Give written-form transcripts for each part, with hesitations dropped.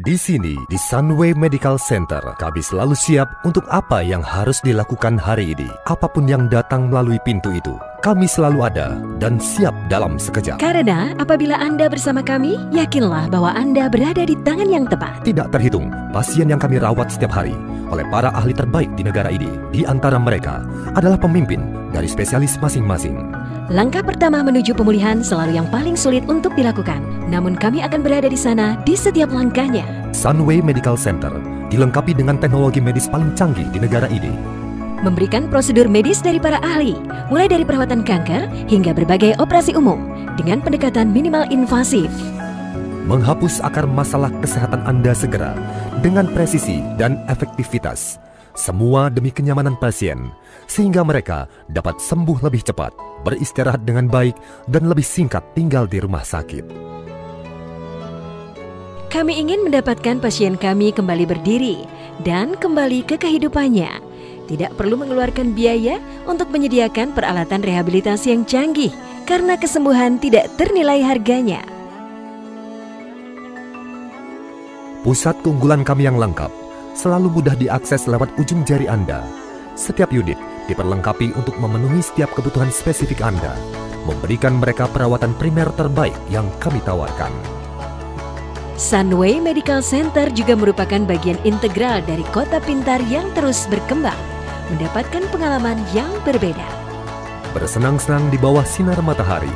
Di sini, di Sunway Medical Center, kami selalu siap untuk apa yang harus dilakukan hari ini. Apapun yang datang melalui pintu itu, kami selalu ada dan siap dalam sekejap. Karena apabila Anda bersama kami, yakinlah bahwa Anda berada di tangan yang tepat. Tidak terhitung pasien yang kami rawat setiap hari oleh para ahli terbaik di negara ini. Di antara mereka adalah pemimpin dari spesialis masing-masing. Langkah pertama menuju pemulihan selalu yang paling sulit untuk dilakukan. Namun kami akan berada di sana di setiap langkahnya. Sunway Medical Center dilengkapi dengan teknologi medis paling canggih di negara ini. Memberikan prosedur medis dari para ahli, mulai dari perawatan kanker hingga berbagai operasi umum dengan pendekatan minimal invasif. Menghapus akar masalah kesehatan Anda segera dengan presisi dan efektivitas. Semua demi kenyamanan pasien, sehingga mereka dapat sembuh lebih cepat, beristirahat dengan baik, dan lebih singkat tinggal di rumah sakit. Kami ingin mendapatkan pasien kami kembali berdiri dan kembali ke kehidupannya. Tidak perlu mengeluarkan biaya untuk menyediakan peralatan rehabilitasi yang canggih, karena kesembuhan tidak ternilai harganya. Pusat keunggulan kami yang lengkap selalu mudah diakses lewat ujung jari Anda. Setiap unit diperlengkapi untuk memenuhi setiap kebutuhan spesifik Anda, memberikan mereka perawatan primer terbaik yang kami tawarkan. Sunway Medical Center juga merupakan bagian integral dari kota pintar yang terus berkembang, mendapatkan pengalaman yang berbeda. Bersenang-senang di bawah sinar matahari,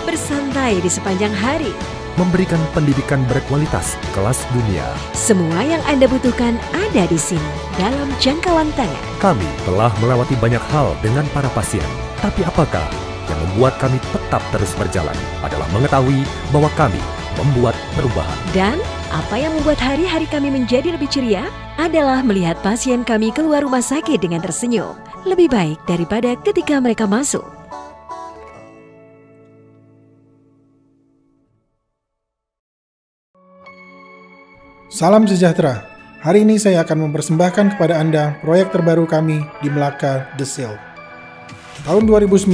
Bersantai di sepanjang hari. memberikan pendidikan berkualitas kelas dunia. Semua yang Anda butuhkan ada di sini dalam jangkauan tangan. Kami telah melewati banyak hal dengan para pasien. Tapi apakah yang membuat kami tetap terus berjalan adalah mengetahui bahwa kami membuat perubahan. Dan apa yang membuat hari-hari kami menjadi lebih ceria adalah melihat pasien kami keluar rumah sakit dengan tersenyum. Lebih baik daripada ketika mereka masuk. Salam sejahtera. Hari ini saya akan mempersembahkan kepada Anda proyek terbaru kami di Melaka, The Sale. Tahun 2019,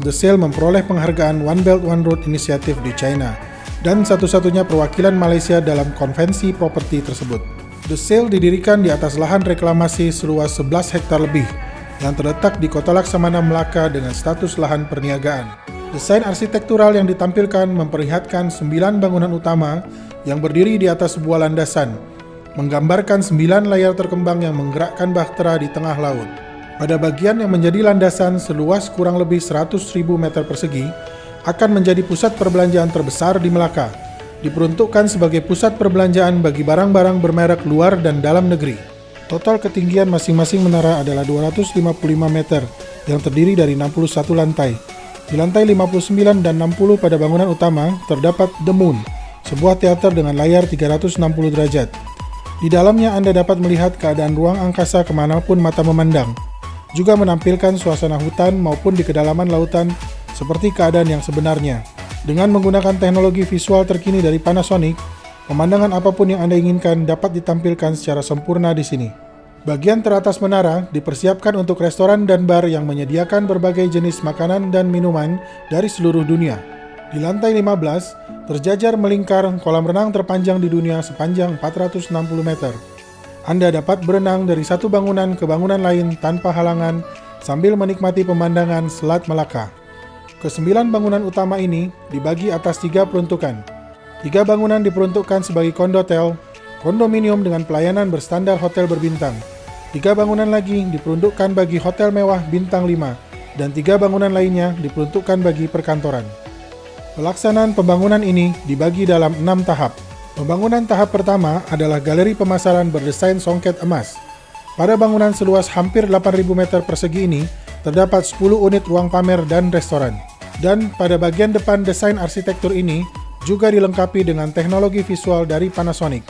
The Sale memperoleh penghargaan One Belt One Road Initiative di China dan satu-satunya perwakilan Malaysia dalam konvensi properti tersebut. The Sale didirikan di atas lahan reklamasi seluas 11 hektar lebih yang terletak di Kota Laksamana, Melaka dengan status lahan perniagaan. Desain arsitektural yang ditampilkan memperlihatkan 9 bangunan utama yang berdiri di atas sebuah landasan, menggambarkan 9 layar terkembang yang menggerakkan bahtera di tengah laut. Pada bagian yang menjadi landasan seluas kurang lebih 100.000 meter persegi, akan menjadi pusat perbelanjaan terbesar di Melaka, diperuntukkan sebagai pusat perbelanjaan bagi barang-barang bermerek luar dan dalam negeri. Total ketinggian masing-masing menara adalah 255 meter, yang terdiri dari 61 lantai. Di lantai 59 dan 60 pada bangunan utama terdapat The Moon, sebuah teater dengan layar 360 derajat. Di dalamnya Anda dapat melihat keadaan ruang angkasa kemanapun mata memandang, juga menampilkan suasana hutan maupun di kedalaman lautan seperti keadaan yang sebenarnya. Dengan menggunakan teknologi visual terkini dari Panasonic, pemandangan apapun yang Anda inginkan dapat ditampilkan secara sempurna di sini. Bagian teratas menara dipersiapkan untuk restoran dan bar yang menyediakan berbagai jenis makanan dan minuman dari seluruh dunia. Di lantai 15, terjajar melingkar kolam renang terpanjang di dunia sepanjang 460 meter. Anda dapat berenang dari satu bangunan ke bangunan lain tanpa halangan sambil menikmati pemandangan Selat Melaka. Kesembilan bangunan utama ini dibagi atas 3 peruntukan. 3 bangunan diperuntukkan sebagai kondotel, kondominium dengan pelayanan berstandar hotel berbintang. 3 bangunan lagi diperuntukkan bagi hotel mewah bintang 5, dan 3 bangunan lainnya diperuntukkan bagi perkantoran. Pelaksanaan pembangunan ini dibagi dalam 6 tahap. Pembangunan tahap pertama adalah galeri pemasaran berdesain songket emas. Pada bangunan seluas hampir 8.000 meter persegi ini, terdapat 10 unit ruang pamer dan restoran. Dan pada bagian depan desain arsitektur ini juga dilengkapi dengan teknologi visual dari Panasonic,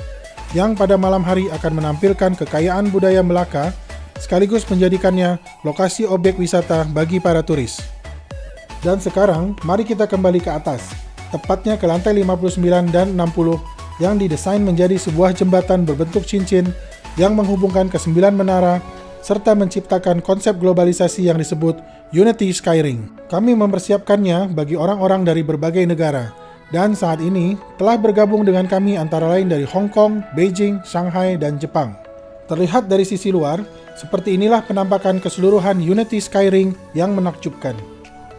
yang pada malam hari akan menampilkan kekayaan budaya Melaka, sekaligus menjadikannya lokasi objek wisata bagi para turis. Dan sekarang, mari kita kembali ke atas, tepatnya ke lantai 59 dan 60 yang didesain menjadi sebuah jembatan berbentuk cincin yang menghubungkan ke 9 menara serta menciptakan konsep globalisasi yang disebut Unity Skyring. Kami mempersiapkannya bagi orang-orang dari berbagai negara, Dan saat ini telah bergabung dengan kami antara lain dari Hong Kong, Beijing, Shanghai, dan Jepang. Terlihat dari sisi luar, seperti inilah penampakan keseluruhan Unity Skyring yang menakjubkan.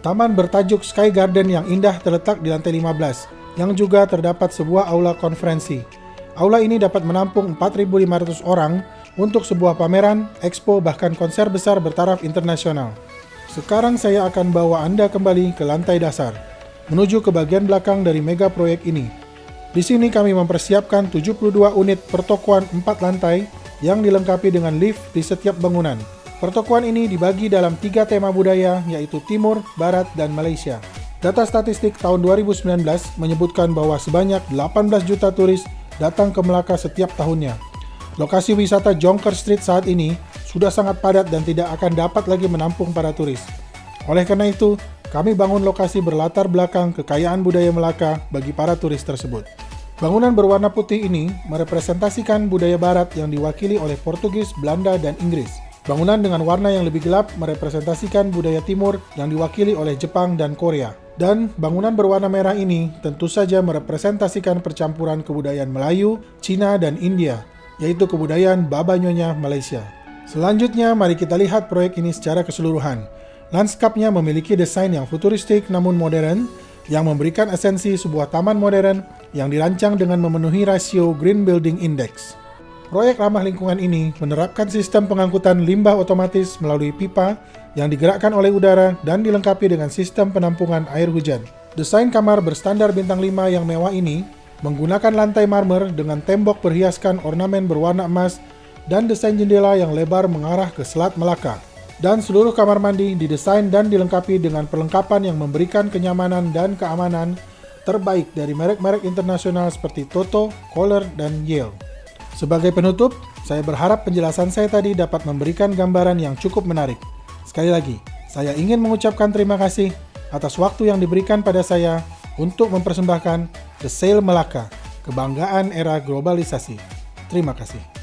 Taman bertajuk Sky Garden yang indah terletak di lantai 15, yang juga terdapat sebuah aula konferensi. Aula ini dapat menampung 4.500 orang untuk sebuah pameran, expo, bahkan konser besar bertaraf internasional. Sekarang saya akan bawa Anda kembali ke lantai dasar, menuju ke bagian belakang dari mega proyek ini. Di sini kami mempersiapkan 72 unit pertokoan 4 lantai yang dilengkapi dengan lift di setiap bangunan. Pertokoan ini dibagi dalam 3 tema budaya, yaitu Timur, Barat, dan Malaysia. Data statistik tahun 2019 menyebutkan bahwa sebanyak 18 juta turis datang ke Melaka setiap tahunnya. Lokasi wisata Jonker Street saat ini sudah sangat padat dan tidak akan dapat lagi menampung para turis. Oleh karena itu, kami bangun lokasi berlatar belakang kekayaan budaya Melaka bagi para turis tersebut. Bangunan berwarna putih ini merepresentasikan budaya barat yang diwakili oleh Portugis, Belanda, dan Inggris. Bangunan dengan warna yang lebih gelap merepresentasikan budaya timur yang diwakili oleh Jepang dan Korea. Dan bangunan berwarna merah ini tentu saja merepresentasikan percampuran kebudayaan Melayu, Cina, dan India, yaitu kebudayaan Baba Nyonya Malaysia. Selanjutnya, mari kita lihat proyek ini secara keseluruhan. Lanskapnya memiliki desain yang futuristik namun modern, yang memberikan esensi sebuah taman modern yang dirancang dengan memenuhi rasio Green Building Index. Proyek ramah lingkungan ini menerapkan sistem pengangkutan limbah otomatis melalui pipa yang digerakkan oleh udara dan dilengkapi dengan sistem penampungan air hujan. Desain kamar berstandar bintang 5 yang mewah ini menggunakan lantai marmer dengan tembok berhiaskan ornamen berwarna emas dan desain jendela yang lebar mengarah ke Selat Melaka. Dan seluruh kamar mandi didesain dan dilengkapi dengan perlengkapan yang memberikan kenyamanan dan keamanan terbaik dari merek-merek internasional seperti Toto, Kohler, dan Yale. Sebagai penutup, saya berharap penjelasan saya tadi dapat memberikan gambaran yang cukup menarik. Sekali lagi, saya ingin mengucapkan terima kasih atas waktu yang diberikan pada saya untuk mempersembahkan The Sail Melaka, kebanggaan era globalisasi. Terima kasih.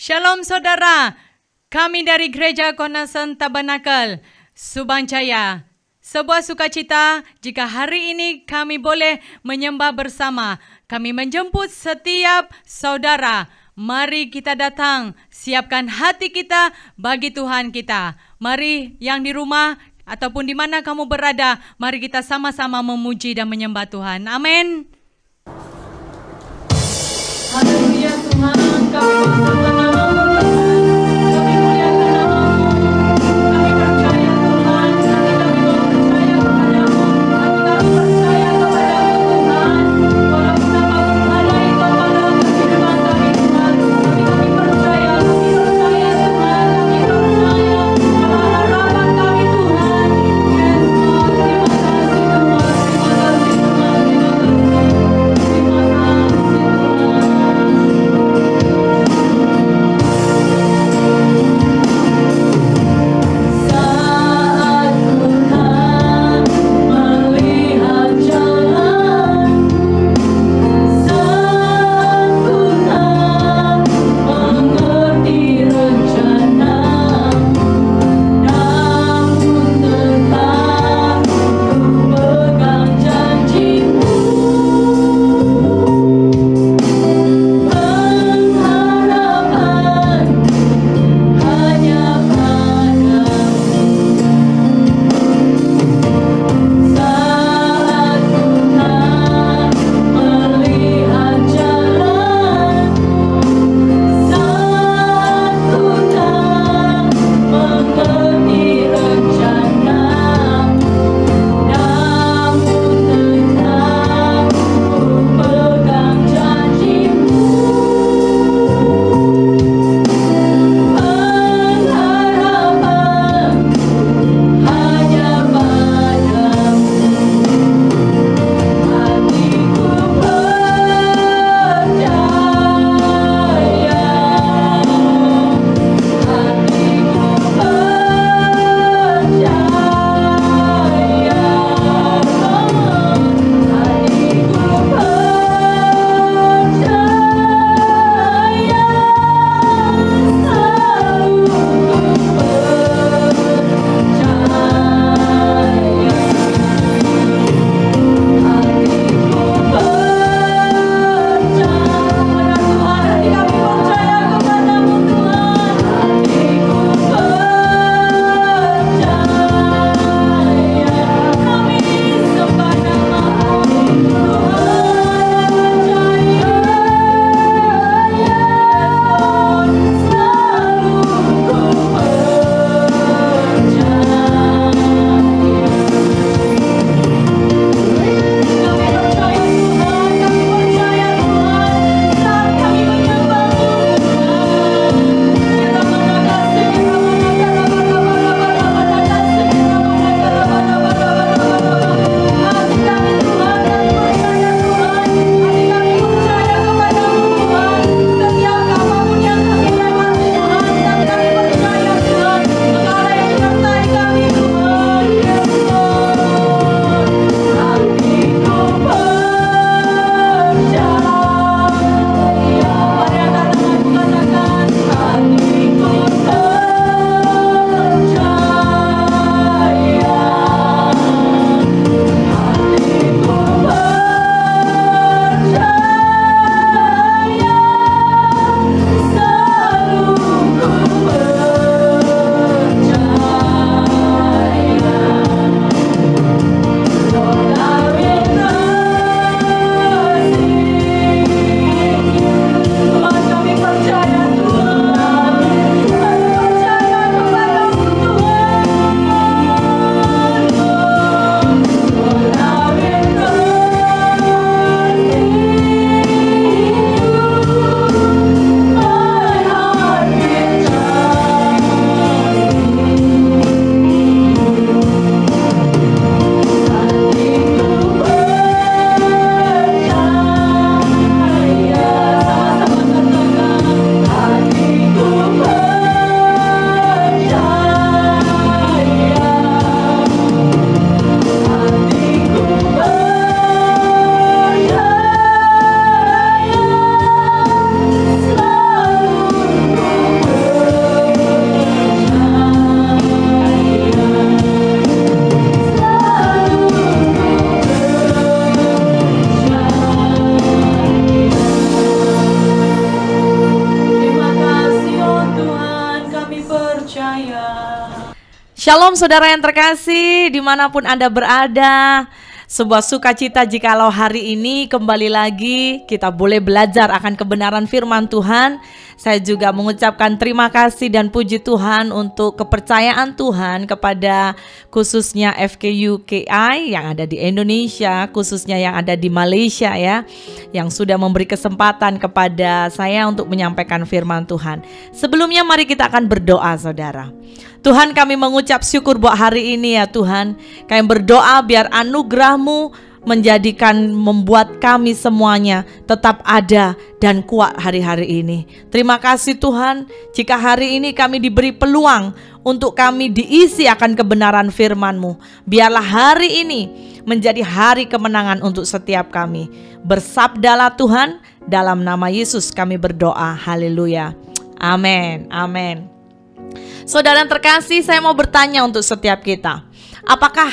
Shalom saudara, kami dari Gereja Cornerstone Tabernacle, Subang Jaya. Sebuah sukacita jika hari ini kami boleh menyembah bersama. Kami menjemput setiap saudara. Mari kita datang, siapkan hati kita bagi Tuhan kita. Mari yang di rumah ataupun di mana kamu berada, mari kita sama-sama memuji dan menyembah Tuhan. Amin. Shalom saudara yang terkasih, dimanapun Anda berada. Sebuah sukacita jikalau hari ini kembali lagi kita boleh belajar akan kebenaran firman Tuhan. Saya juga mengucapkan terima kasih dan puji Tuhan untuk kepercayaan Tuhan kepada khususnya FKUKI yang ada di Indonesia, khususnya yang ada di Malaysia ya, yang sudah memberi kesempatan kepada saya untuk menyampaikan firman Tuhan. Sebelumnya mari kita akan berdoa saudara. Tuhan, kami mengucap syukur buat hari ini ya Tuhan. Kami berdoa biar anugerah-Mu membuat kami semuanya tetap ada dan kuat hari-hari ini. Terima kasih Tuhan, jika hari ini kami diberi peluang untuk kami diisi akan kebenaran firman-Mu. Biarlah hari ini menjadi hari kemenangan untuk setiap kami. Bersabdalah Tuhan, dalam nama Yesus kami berdoa. Haleluya. Amin. Amin. Saudara yang terkasih, saya mau bertanya untuk setiap kita. Apakah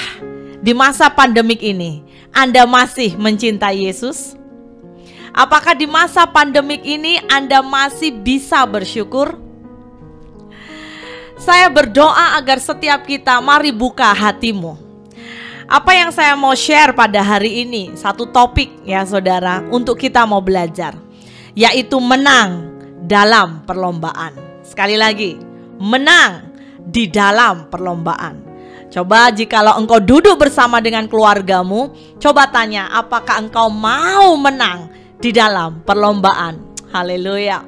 di masa pandemik ini Anda masih mencintai Yesus? Apakah di masa pandemik ini Anda masih bisa bersyukur? Saya berdoa agar setiap kita mari buka hatimu. Apa yang saya mau share pada hari ini, satu topik ya saudara, untuk kita mau belajar, yaitu menang dalam perlombaan. Sekali lagi, menang di dalam perlombaan. Coba jikalau engkau duduk bersama dengan keluargamu, coba tanya, apakah engkau mau menang di dalam perlombaan? Haleluya.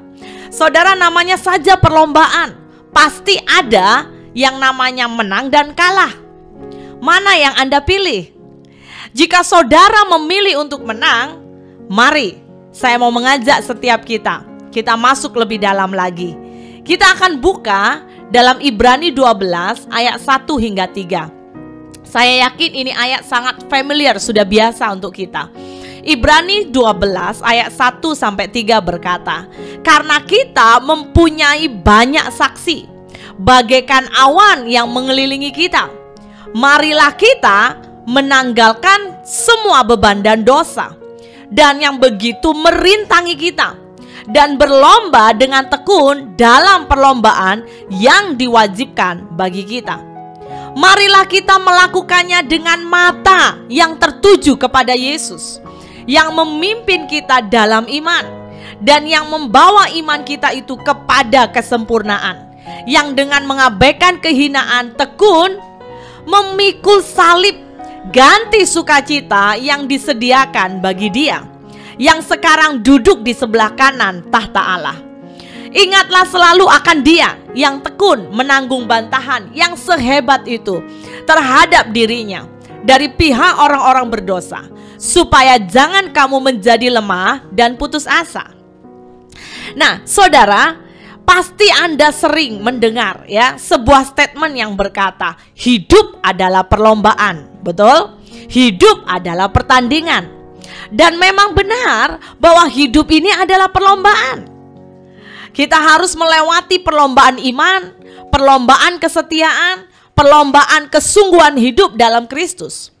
Saudara, namanya saja perlombaan, pasti ada yang namanya menang dan kalah. Mana yang Anda pilih? Jika saudara memilih untuk menang, mari saya mau mengajak setiap kita masuk lebih dalam lagi. Kita akan buka dalam Ibrani 12 ayat 1 hingga 3. Saya yakin ini ayat sangat familiar, sudah biasa untuk kita. Ibrani 12 ayat 1 sampai 3 berkata, karena kita mempunyai banyak saksi, bagaikan awan yang mengelilingi kita. Marilah kita menanggalkan semua beban dan dosa, dan yang begitu merintangi kita, dan berlomba dengan tekun dalam perlombaan yang diwajibkan bagi kita. Marilah kita melakukannya dengan mata yang tertuju kepada Yesus, yang memimpin kita dalam iman, dan yang membawa iman kita itu kepada kesempurnaan, yang dengan mengabaikan kehinaan tekun memikul salib, ganti sukacita yang disediakan bagi Dia yang sekarang duduk di sebelah kanan tahta Allah. Ingatlah selalu akan Dia yang tekun menanggung bantahan yang sehebat itu terhadap dirinya dari pihak orang-orang berdosa, supaya jangan kamu menjadi lemah dan putus asa. Nah, saudara, pasti Anda sering mendengar ya sebuah statement yang berkata, hidup adalah perlombaan. Betul? Hidup adalah pertandingan. Dan memang benar bahwa hidup ini adalah perlombaan. Kita harus melewati perlombaan iman, perlombaan kesetiaan, perlombaan kesungguhan hidup dalam Kristus.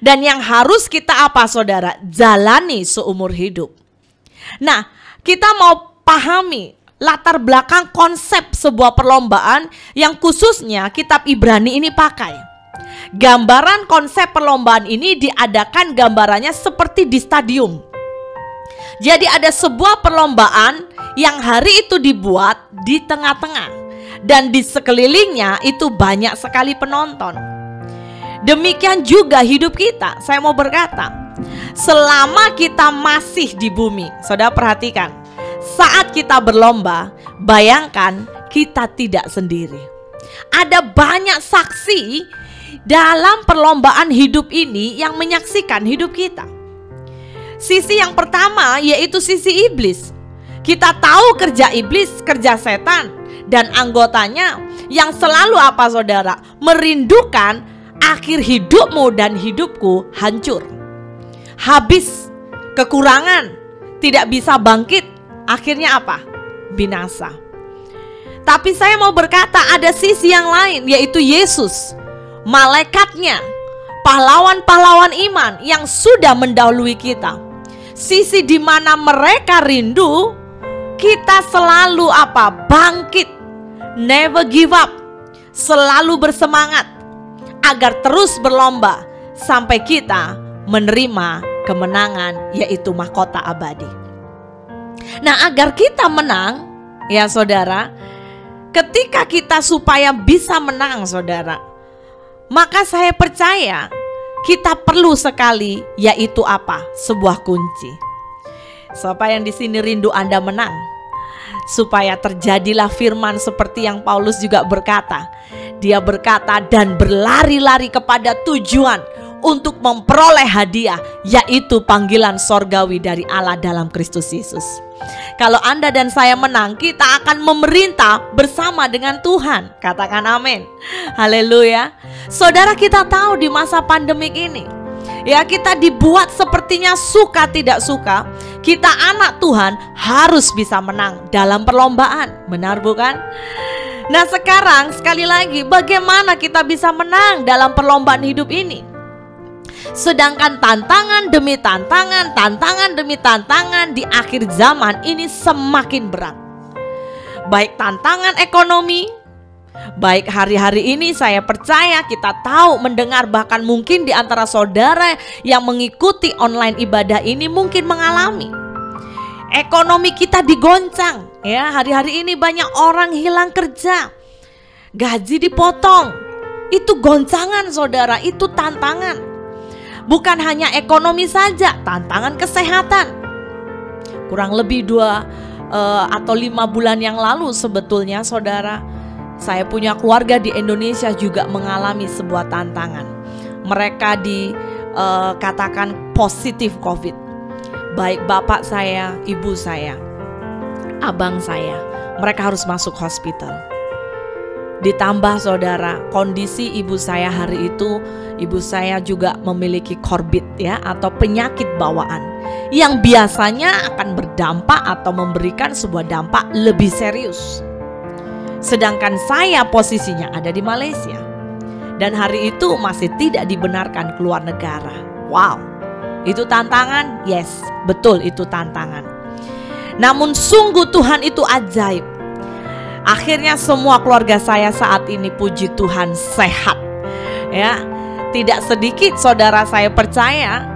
Dan yang harus kita apa saudara? Jalani seumur hidup. Nah, kita mau pahami latar belakang konsep sebuah perlombaan yang khususnya kitab Ibrani ini pakai. Gambaran konsep perlombaan ini diadakan gambarannya seperti di stadium. Jadi ada sebuah perlombaan yang hari itu dibuat di tengah-tengah, dan di sekelilingnya itu banyak sekali penonton. Demikian juga hidup kita. Saya mau berkata, selama kita masih di bumi, saudara perhatikan, saat kita berlomba, bayangkan kita tidak sendiri. Ada banyak saksi dalam perlombaan hidup ini yang menyaksikan hidup kita. Sisi yang pertama yaitu sisi iblis. Kita tahu kerja iblis, kerja setan dan anggotanya yang selalu apa saudara? Merindukan akhir hidupmu dan hidupku hancur, habis, kekurangan, tidak bisa bangkit. Akhirnya apa? Binasa. Tapi saya mau berkata ada sisi yang lain, yaitu Yesus, malaikatnya, pahlawan-pahlawan iman yang sudah mendahului kita. Sisi di mana mereka rindu kita selalu apa? Bangkit, never give up, selalu bersemangat agar terus berlomba sampai kita menerima kemenangan, yaitu mahkota abadi. Nah, agar kita menang, ya saudara, ketika kita supaya bisa menang saudara, maka saya percaya kita perlu sekali, yaitu apa? Sebuah kunci. Siapa yang di sini rindu Anda menang? Supaya terjadilah firman seperti yang Paulus juga berkata. Dia berkata, dan berlari-lari kepada tujuan untuk memperoleh hadiah, yaitu panggilan sorgawi dari Allah dalam Kristus Yesus. Kalau Anda dan saya menang, kita akan memerintah bersama dengan Tuhan. Katakan amin. Haleluya. Saudara, kita tahu di masa pandemik ini, ya, kita dibuat sepertinya suka tidak suka, kita anak Tuhan harus bisa menang dalam perlombaan. Benar bukan? Nah, sekarang sekali lagi, bagaimana kita bisa menang dalam perlombaan hidup ini? Sedangkan tantangan demi tantangan, tantangan demi tantangan di akhir zaman ini semakin berat. Baik tantangan ekonomi, baik hari-hari ini saya percaya kita tahu mendengar, bahkan mungkin di antara saudara yang mengikuti online ibadah ini mungkin mengalami ekonomi kita digoncang, ya. Hari-hari ini banyak orang hilang kerja, gaji dipotong. Itu goncangan saudara, itu tantangan. Bukan hanya ekonomi saja, tantangan kesehatan. Kurang lebih 2 atau 5 bulan yang lalu sebetulnya saudara, saya punya keluarga di Indonesia juga mengalami sebuah tantangan. Mereka dikatakan positif COVID. Baik bapak saya, ibu saya, abang saya, mereka harus masuk hospital. Ditambah saudara, kondisi ibu saya hari itu, ibu saya juga memiliki korbit, ya, atau penyakit bawaan yang biasanya akan berdampak atau memberikan sebuah dampak lebih serius. Sedangkan saya posisinya ada di Malaysia, dan hari itu masih tidak dibenarkan keluar negara. Wow, itu tantangan? Yes, betul, itu tantangan. Namun sungguh Tuhan itu ajaib. Akhirnya semua keluarga saya saat ini puji Tuhan sehat, ya. Tidak sedikit saudara, saya percaya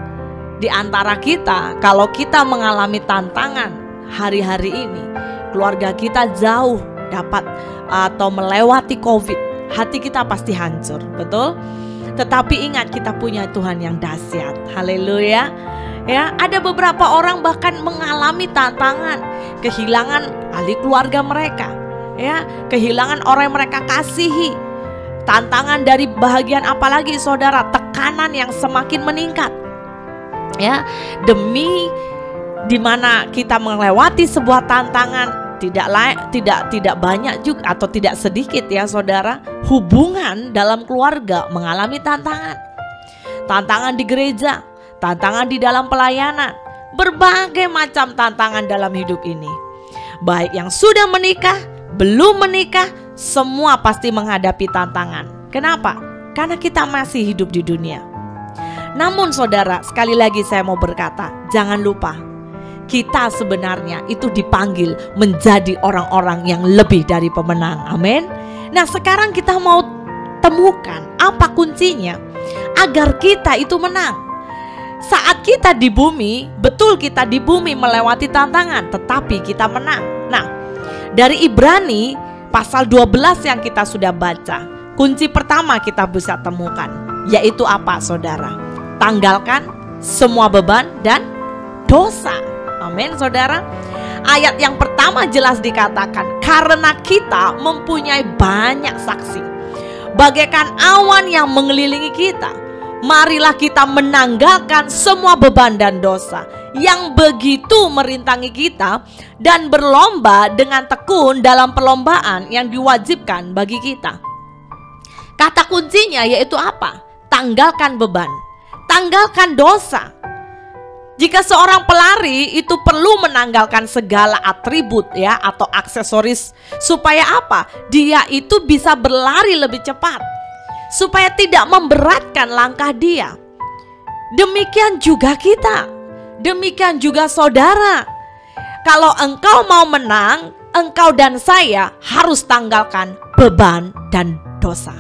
di antara kita, kalau kita mengalami tantangan hari-hari ini, keluarga kita jauh dapat atau melewati COVID, hati kita pasti hancur, betul? Tetapi ingat, kita punya Tuhan yang dahsyat. Haleluya. Ya, ada beberapa orang bahkan mengalami tantangan, kehilangan ahli keluarga mereka, ya, kehilangan orang yang mereka kasihi. Tantangan dari bahagian apalagi saudara, tekanan yang semakin meningkat, ya, demi dimana kita melewati sebuah tantangan. Tidak banyak juga atau tidak sedikit, ya saudara, hubungan dalam keluarga mengalami tantangan. Tantangan di gereja, tantangan di dalam pelayanan, berbagai macam tantangan dalam hidup ini. Baik yang sudah menikah, belum menikah, semua pasti menghadapi tantangan. Kenapa? Karena kita masih hidup di dunia. Namun saudara, sekali lagi saya mau berkata, jangan lupa, kita sebenarnya itu dipanggil menjadi orang-orang yang lebih dari pemenang. Amin. Nah, sekarang kita mau temukan apa kuncinya agar kita itu menang. Saat kita di bumi, betul kita di bumi melewati tantangan, tetapi kita menang. Nah, dari Ibrani pasal 12 yang kita sudah baca, kunci pertama kita bisa temukan, yaitu apa saudara? Tanggalkan semua beban dan dosa. Amin saudara. Ayat yang pertama jelas dikatakan, karena kita mempunyai banyak saksi, bagaikan awan yang mengelilingi kita, marilah kita menanggalkan semua beban dan dosa yang begitu merintangi kita, dan berlomba dengan tekun dalam perlombaan yang diwajibkan bagi kita. Kata kuncinya yaitu apa? Tanggalkan beban, tanggalkan dosa. Jika seorang pelari itu perlu menanggalkan segala atribut, ya, atau aksesoris, supaya apa? Dia itu bisa berlari lebih cepat, supaya tidak memberatkan langkah dia. Demikian juga kita, demikian juga saudara. Kalau engkau mau menang, engkau dan saya harus tanggalkan beban dan dosa.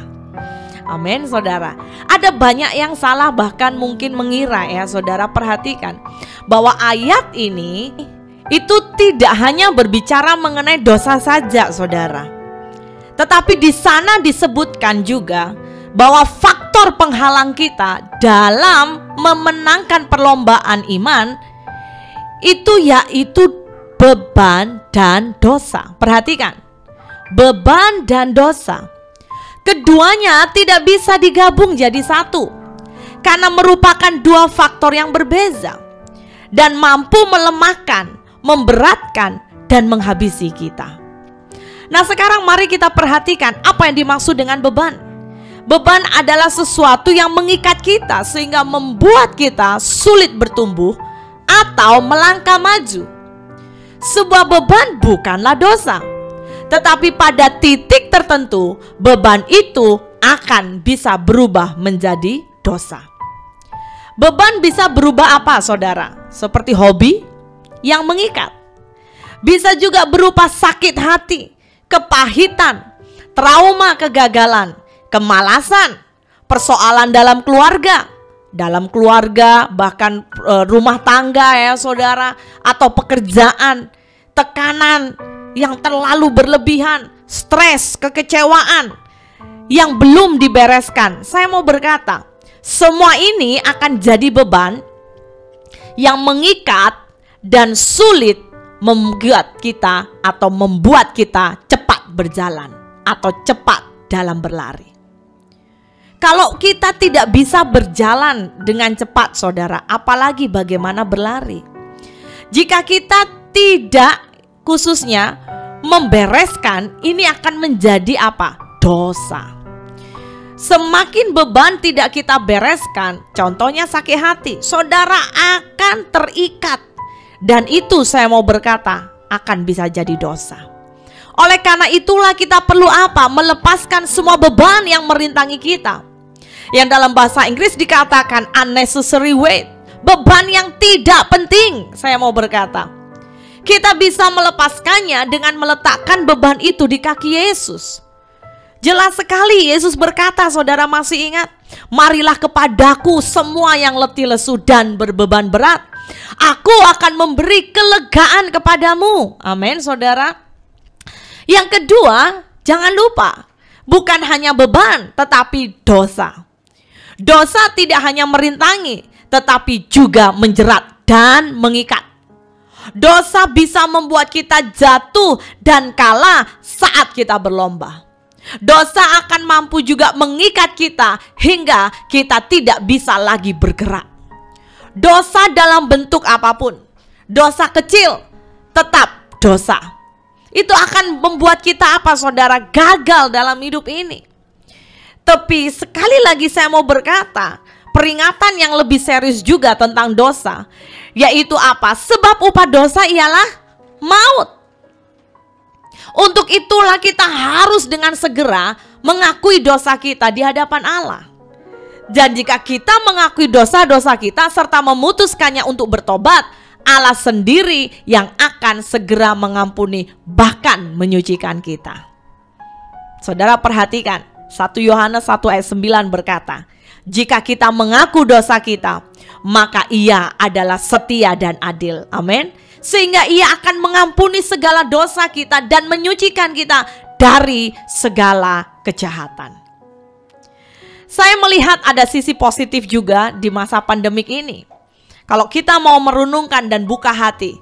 Amin, saudara. Ada banyak yang salah, bahkan mungkin mengira ya, saudara. Perhatikan bahwa ayat ini itu tidak hanya berbicara mengenai dosa saja, saudara. Tetapi di sana disebutkan juga bahwa faktor penghalang kita dalam memenangkan perlombaan iman itu yaitu beban dan dosa. Perhatikan, beban dan dosa. Keduanya tidak bisa digabung jadi satu, karena merupakan dua faktor yang berbeza dan mampu melemahkan, memberatkan, dan menghabisi kita. Nah, sekarang mari kita perhatikan apa yang dimaksud dengan beban. Beban adalah sesuatu yang mengikat kita sehingga membuat kita sulit bertumbuh atau melangkah maju. Sebuah beban bukanlah dosa, tetapi pada titik tertentu beban itu akan bisa berubah menjadi dosa. Beban bisa berubah apa, saudara? Seperti hobi yang mengikat. Bisa juga berupa sakit hati, kepahitan, trauma kegagalan, kemalasan, persoalan dalam keluarga, bahkan rumah tangga ya saudara, atau pekerjaan, tekanan yang terlalu berlebihan, stres, kekecewaan yang belum dibereskan. Saya mau berkata, semua ini akan jadi beban yang mengikat dan sulit membuat kita cepat berjalan atau cepat dalam berlari. Kalau kita tidak bisa berjalan dengan cepat, saudara, apalagi bagaimana berlari? Jika kita tidak khususnya membereskan, ini akan menjadi apa? Dosa. Semakin beban tidak kita bereskan, contohnya sakit hati, saudara akan terikat. Dan itu saya mau berkata, akan bisa jadi dosa. Oleh karena itulah kita perlu apa? Melepaskan semua beban yang merintangi kita. Yang dalam bahasa Inggris dikatakan unnecessary weight, beban yang tidak penting. Saya mau berkata, kita bisa melepaskannya dengan meletakkan beban itu di kaki Yesus. Jelas sekali Yesus berkata, saudara masih ingat? Marilah kepadaku semua yang letih lesu dan berbeban berat, aku akan memberi kelegaan kepadamu. Amin, saudara. Yang kedua, jangan lupa, bukan hanya beban tetapi dosa. Dosa tidak hanya merintangi, tetapi juga menjerat dan mengikat. Dosa bisa membuat kita jatuh dan kalah saat kita berlomba. Dosa akan mampu juga mengikat kita hingga kita tidak bisa lagi bergerak. Dosa dalam bentuk apapun, dosa kecil tetap dosa. Itu akan membuat kita apa, saudara? Gagal dalam hidup ini. Tapi sekali lagi saya mau berkata, peringatan yang lebih serius juga tentang dosa, yaitu apa? Sebab upah dosa ialah maut. Untuk itulah kita harus dengan segera mengakui dosa kita di hadapan Allah. Dan jika kita mengakui dosa-dosa kita serta memutuskannya untuk bertobat, Allah sendiri yang akan segera mengampuni bahkan menyucikan kita. Saudara perhatikan, 1 Yohanes 1 ayat 9 berkata, jika kita mengaku dosa kita, maka Ia adalah setia dan adil. Amin. Sehingga Ia akan mengampuni segala dosa kita dan menyucikan kita dari segala kejahatan. Saya melihat ada sisi positif juga di masa pandemik ini. Kalau kita mau merenungkan dan buka hati,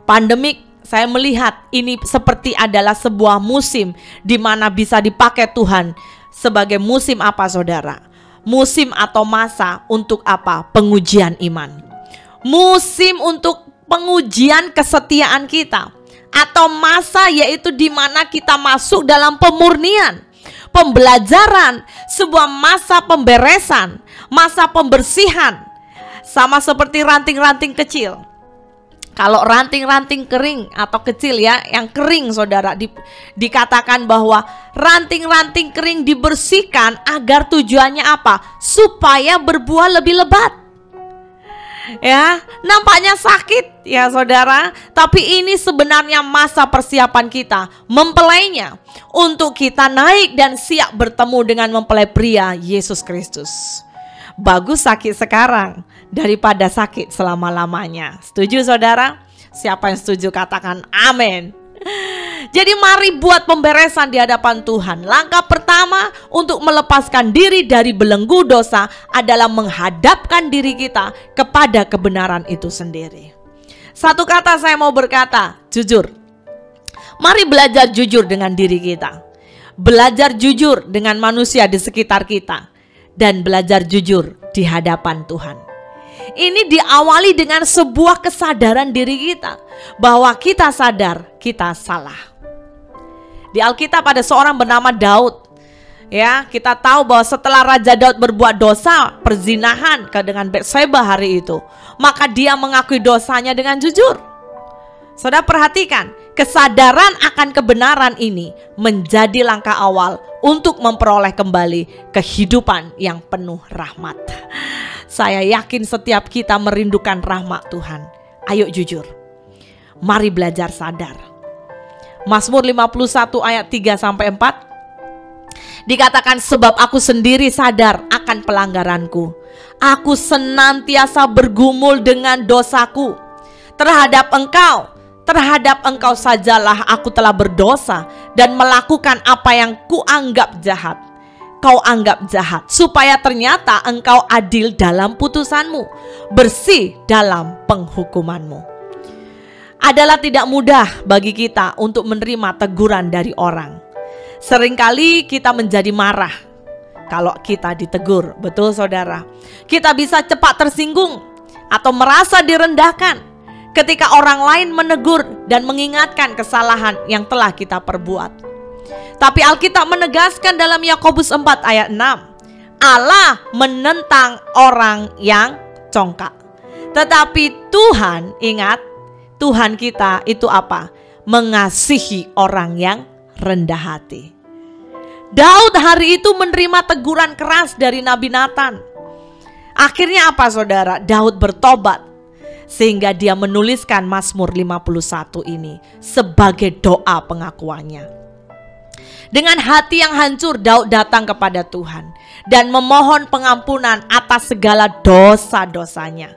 pandemik, saya melihat ini seperti adalah sebuah musim di mana bisa dipakai Tuhan sebagai musim apa, saudara? Musim atau masa untuk apa? Pengujian iman. Musim untuk pengujian kesetiaan kita, atau masa yaitu di mana kita masuk dalam pemurnian, pembelajaran, sebuah masa pemberesan, masa pembersihan. Sama seperti ranting-ranting kecil. Kalau ranting-ranting kering atau kecil ya, yang kering, saudara, dikatakan bahwa ranting-ranting kering dibersihkan agar tujuannya apa? Supaya berbuah lebih lebat. Ya, nampaknya sakit ya saudara, tapi ini sebenarnya masa persiapan kita mempelainya, untuk kita naik dan siap bertemu dengan mempelai pria Yesus Kristus. Bagus sakit sekarang daripada sakit selama-lamanya. Setuju saudara? Siapa yang setuju katakan amin. Jadi mari buat pemberesan di hadapan Tuhan. Langkah pertama untuk melepaskan diri dari belenggu dosa adalah menghadapkan diri kita kepada kebenaran itu sendiri. Satu kata saya mau berkata, jujur. Mari belajar jujur dengan diri kita. Belajar jujur dengan manusia di sekitar kita. Dan belajar jujur di hadapan Tuhan. Ini diawali dengan sebuah kesadaran diri kita, bahwa kita sadar kita salah. Di Alkitab ada seorang bernama Daud. Ya, kita tahu bahwa setelah Raja Daud berbuat dosa perzinahan dengan Batseba hari itu, maka dia mengakui dosanya dengan jujur. Saudara perhatikan, kesadaran akan kebenaran ini menjadi langkah awal untuk memperoleh kembali kehidupan yang penuh rahmat. Saya yakin setiap kita merindukan rahmat Tuhan. Ayo jujur. Mari belajar sadar. Mazmur 51 ayat 3-4 dikatakan, sebab aku sendiri sadar akan pelanggaranku. Aku senantiasa bergumul dengan dosaku. Terhadap engkau sajalah aku telah berdosa dan melakukan apa yang kuanggap jahat. Kau anggap jahat, supaya ternyata engkau adil dalam putusanmu, bersih dalam penghukumanmu. Adalah tidak mudah bagi kita untuk menerima teguran dari orang. Seringkali kita menjadi marah kalau kita ditegur, betul saudara? Kita bisa cepat tersinggung atau merasa direndahkan ketika orang lain menegur dan mengingatkan kesalahan yang telah kita perbuat. Tapi Alkitab menegaskan dalam Yakobus 4 ayat 6, Allah menentang orang yang congkak. Tetapi Tuhan, ingat, Tuhan kita itu apa? Mengasihi orang yang rendah hati. Daud hari itu menerima teguran keras dari Nabi Nathan. Akhirnya apa saudara? Daud bertobat, sehingga dia menuliskan Mazmur 51 ini sebagai doa pengakuannya. Dengan hati yang hancur, Daud datang kepada Tuhan dan memohon pengampunan atas segala dosa-dosanya,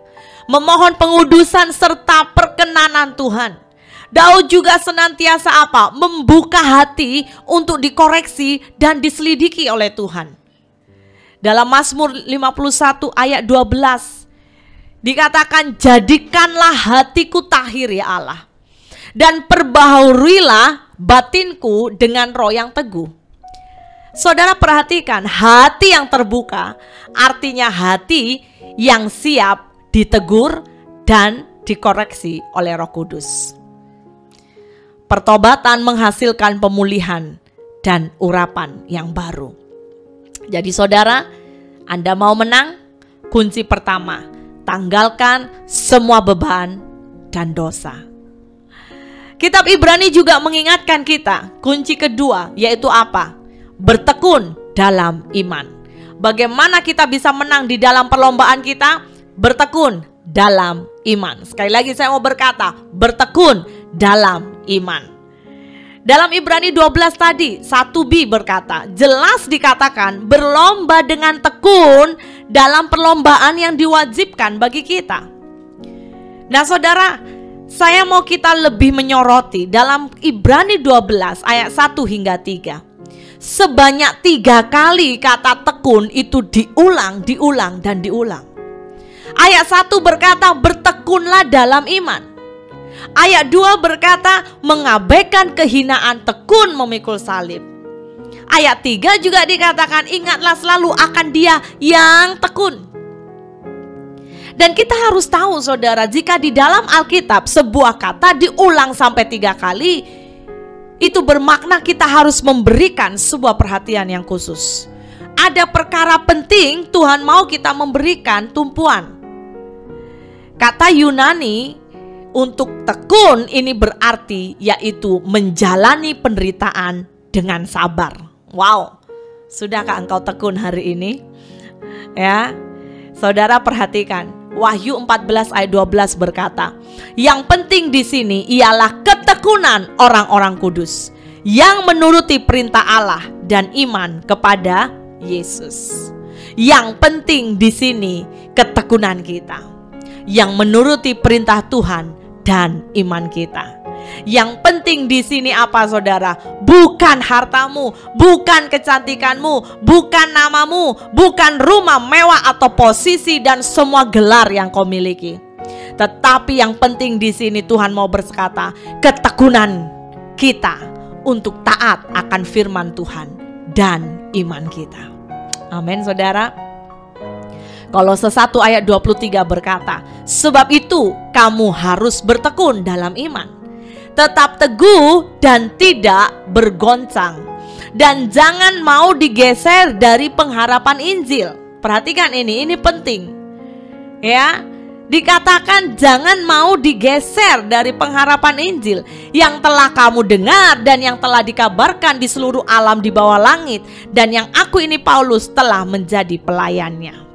memohon pengudusan serta perkenanan Tuhan. Daud juga senantiasa apa? Membuka hati untuk dikoreksi dan diselidiki oleh Tuhan. Dalam Mazmur 51 ayat 12 dikatakan, jadikanlah hatiku tahir ya Allah, dan perbaharuilah batinku dengan roh yang teguh. Saudara perhatikan, hati yang terbuka artinya hati yang siap ditegur dan dikoreksi oleh Roh Kudus. Pertobatan menghasilkan pemulihan dan urapan yang baru. Jadi saudara, Anda mau menang? Kunci pertama, tanggalkan semua beban dan dosa. Kitab Ibrani juga mengingatkan kita, kunci kedua yaitu apa? Bertekun dalam iman. Bagaimana kita bisa menang di dalam perlombaan kita? Bertekun dalam iman. Sekali lagi saya mau berkata, bertekun dalam iman. Dalam Ibrani 12 tadi, 1b berkata, jelas dikatakan berlomba dengan tekun dalam perlombaan yang diwajibkan bagi kita. Nah saudara, saya mau kita lebih menyoroti dalam Ibrani 12 ayat 1 hingga 3. Sebanyak 3 kali kata tekun itu diulang, dan diulang. Ayat 1 berkata bertekunlah dalam iman. Ayat 2 berkata mengabaikan kehinaan, tekun memikul salib. Ayat 3 juga dikatakan ingatlah selalu akan Dia yang tekun. Dan kita harus tahu saudara, jika di dalam Alkitab sebuah kata diulang sampai 3 kali, itu bermakna kita harus memberikan sebuah perhatian yang khusus. Ada perkara penting Tuhan mau kita memberikan tumpuan. Kata Yunani untuk tekun ini berarti yaitu menjalani penderitaan dengan sabar. Wow, sudahkah engkau tekun hari ini? Ya, saudara perhatikan, Wahyu 14 ayat 12 berkata, yang penting di sini ialah ketekunan orang-orang kudus yang menuruti perintah Allah dan iman kepada Yesus. Yang penting di sini ketekunan kita, yang menuruti perintah Tuhan dan iman kita. Yang penting di sini apa, saudara? Bukan hartamu, bukan kecantikanmu, bukan namamu, bukan rumah mewah atau posisi dan semua gelar yang kau miliki. Tetapi yang penting di sini Tuhan mau berkata, ketekunan kita untuk taat akan firman Tuhan dan iman kita. Amin, saudara. Kolose 1 ayat 23 berkata, sebab itu kamu harus bertekun dalam iman, tetap teguh dan tidak bergoncang, dan jangan mau digeser dari pengharapan Injil. Perhatikan ini penting. Ya, dikatakan jangan mau digeser dari pengharapan Injil yang telah kamu dengar dan yang telah dikabarkan di seluruh alam di bawah langit, dan yang aku ini Paulus telah menjadi pelayannya.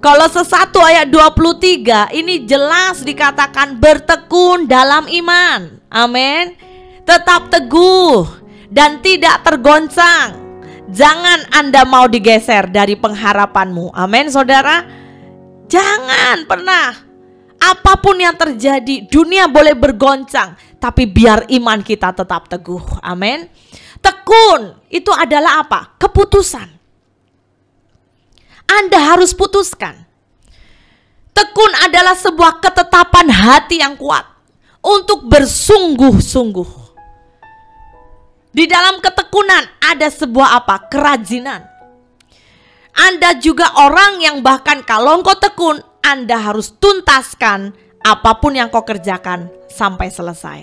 Kolose 1 ayat 23 ini jelas dikatakan bertekun dalam iman. Amin. Tetap teguh dan tidak tergoncang. Jangan Anda mau digeser dari pengharapanmu. Amin, saudara. Jangan pernah. Apapun yang terjadi, dunia boleh bergoncang, tapi biar iman kita tetap teguh. Amin. Tekun itu adalah apa? Keputusan. Anda harus putuskan. Tekun adalah sebuah ketetapan hati yang kuat untuk bersungguh-sungguh. Di dalam ketekunan ada sebuah apa? Kerajinan. Anda juga orang yang bahkan kalau engkau tekun, Anda harus tuntaskan apapun yang kau kerjakan sampai selesai.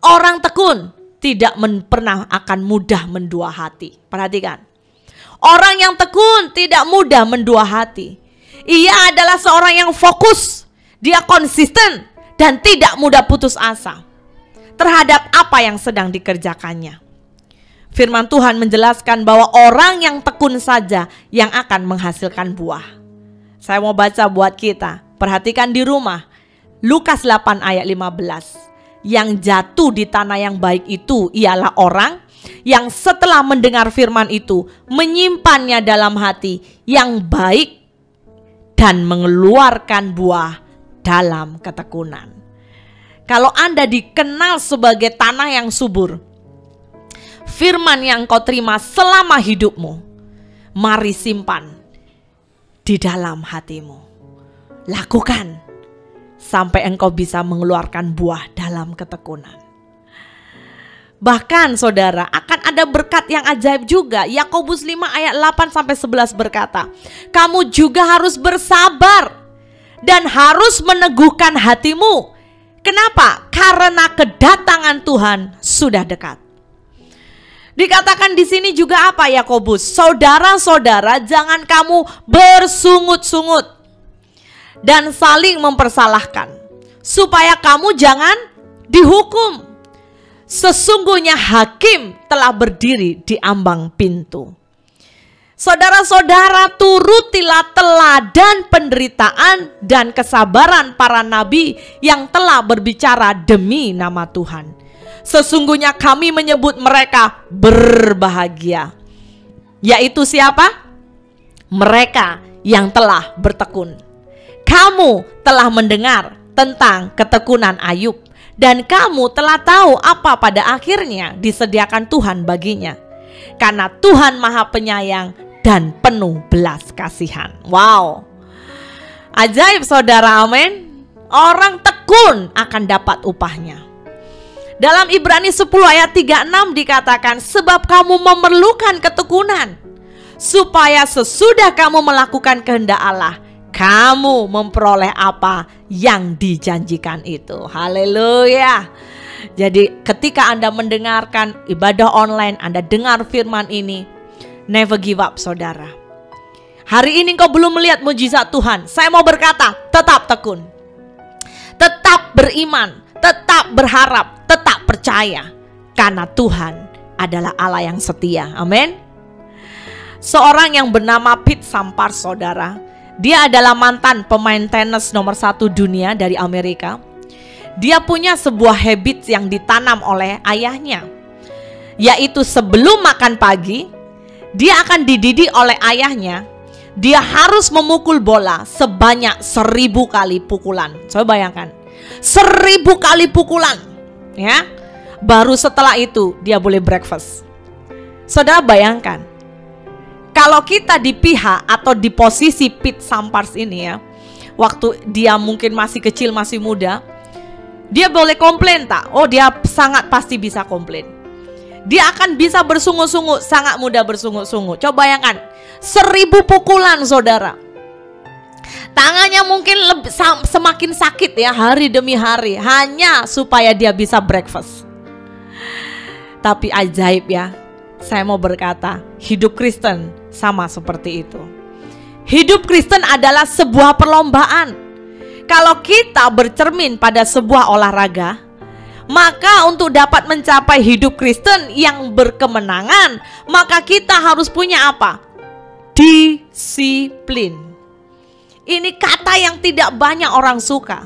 Orang tekun tidak pernah akan mudah mendua hati. Perhatikan. Orang yang tekun tidak mudah mendua hati. Ia adalah seorang yang fokus, dia konsisten dan tidak mudah putus asa terhadap apa yang sedang dikerjakannya. Firman Tuhan menjelaskan bahwa orang yang tekun saja yang akan menghasilkan buah. Saya mau baca buat kita. Perhatikan di rumah. Lukas 8 ayat 15. Yang jatuh di tanah yang baik itu ialah orang yang setelah mendengar firman itu menyimpannya dalam hati yang baik dan mengeluarkan buah dalam ketekunan. Kalau Anda dikenal sebagai tanah yang subur, firman yang kau terima selama hidupmu, mari simpan di dalam hatimu. Lakukan sampai engkau bisa mengeluarkan buah dalam ketekunan. Bahkan saudara, akan ada berkat yang ajaib juga. Yakobus 5 ayat 8 sampai 11 berkata, kamu juga harus bersabar dan harus meneguhkan hatimu. Kenapa? Karena kedatangan Tuhan sudah dekat. Dikatakan di sini juga apa Yakobus? Saudara-saudara, jangan kamu bersungut-sungut dan saling mempersalahkan, supaya kamu jangan dihukum. Sesungguhnya hakim telah berdiri di ambang pintu. Saudara-saudara, turutilah teladan penderitaan dan kesabaran para nabi yang telah berbicara demi nama Tuhan. Sesungguhnya kami menyebut mereka berbahagia. Yaitu siapa? Mereka yang telah bertekun. Kamu telah mendengar tentang ketekunan Ayub, dan kamu telah tahu apa pada akhirnya disediakan Tuhan baginya. Karena Tuhan Maha Penyayang dan penuh belas kasihan. Wow, ajaib saudara, amin. Orang tekun akan dapat upahnya. Dalam Ibrani 10 ayat 36 dikatakan, sebab kamu memerlukan ketekunan, supaya sesudah kamu melakukan kehendak Allah, kamu memperoleh apa yang dijanjikan itu. Haleluya. Jadi ketika Anda mendengarkan ibadah online, Anda dengar firman ini, never give up saudara. Hari ini kau belum melihat mujizat Tuhan, saya mau berkata, tetap tekun, tetap beriman, tetap berharap, tetap percaya. Karena Tuhan adalah Allah yang setia. Amin. Seorang yang bernama Pete Sampras saudara, Dia adalah mantan pemain tenis nomor 1 dunia dari Amerika. Dia punya sebuah habit yang ditanam oleh ayahnya, yaitu sebelum makan pagi, dia akan dididik oleh ayahnya. Dia harus memukul bola sebanyak 1000 kali pukulan. Coba bayangkan, 1000 kali pukulan, ya. Baru setelah itu dia boleh breakfast. Saudara bayangkan, kalau kita di pihak atau di posisi Pete Sampras ini ya, waktu dia mungkin masih kecil, masih muda, dia boleh komplain tak? Oh, dia sangat pasti bisa komplain. Dia akan bisa bersungut-sungut, sangat mudah bersungut-sungut. Coba bayangkan, 1000 pukulan, saudara. Tangannya mungkin semakin sakit ya, hari demi hari, hanya supaya dia bisa breakfast. Tapi ajaib ya, saya mau berkata, hidup Kristen sama seperti itu. Hidup Kristen adalah sebuah perlombaan. Kalau kita bercermin pada sebuah olahraga, maka untuk dapat mencapai hidup Kristen yang berkemenangan, maka kita harus punya apa? Disiplin. Ini kata yang tidak banyak orang suka.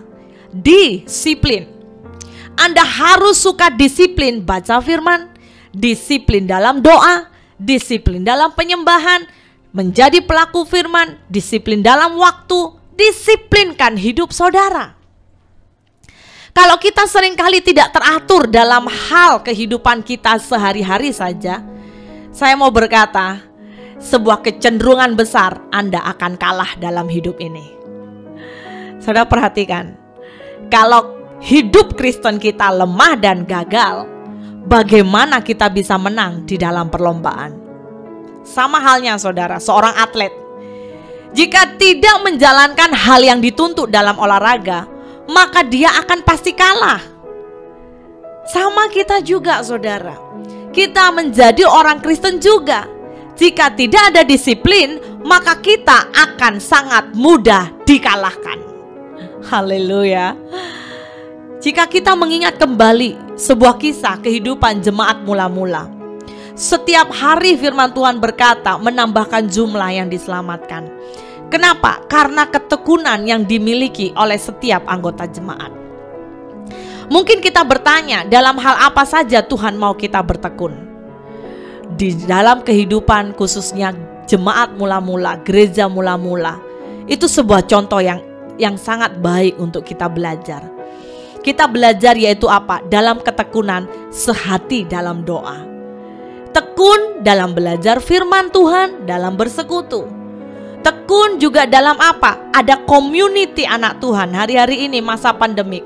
Disiplin. Anda harus suka disiplin baca firman, disiplin dalam doa, disiplin dalam penyembahan, menjadi pelaku firman, disiplin dalam waktu, disiplinkan hidup saudara. Kalau kita seringkali tidak teratur dalam hal kehidupan kita sehari-hari saja, saya mau berkata, sebuah kecenderungan besar Anda akan kalah dalam hidup ini. Saudara perhatikan, kalau hidup Kristen kita lemah dan gagal, bagaimana kita bisa menang di dalam perlombaan? Sama halnya saudara, seorang atlet, jika tidak menjalankan hal yang dituntut dalam olahraga, maka dia akan pasti kalah. Sama kita juga saudara, kita menjadi orang Kristen juga, jika tidak ada disiplin, maka kita akan sangat mudah dikalahkan. Haleluya. Jika kita mengingat kembali sebuah kisah kehidupan jemaat mula-mula, setiap hari firman Tuhan berkata menambahkan jumlah yang diselamatkan. Kenapa? Karena ketekunan yang dimiliki oleh setiap anggota jemaat. Mungkin kita bertanya, dalam hal apa saja Tuhan mau kita bertekun? Di dalam kehidupan khususnya jemaat mula-mula, gereja mula-mula, itu sebuah contoh yang sangat baik untuk kita belajar. Kita belajar yaitu apa? Dalam ketekunan, sehati dalam doa. Tekun dalam belajar firman Tuhan, dalam bersekutu. Tekun juga dalam apa? Ada community anak Tuhan. Hari-hari ini masa pandemik,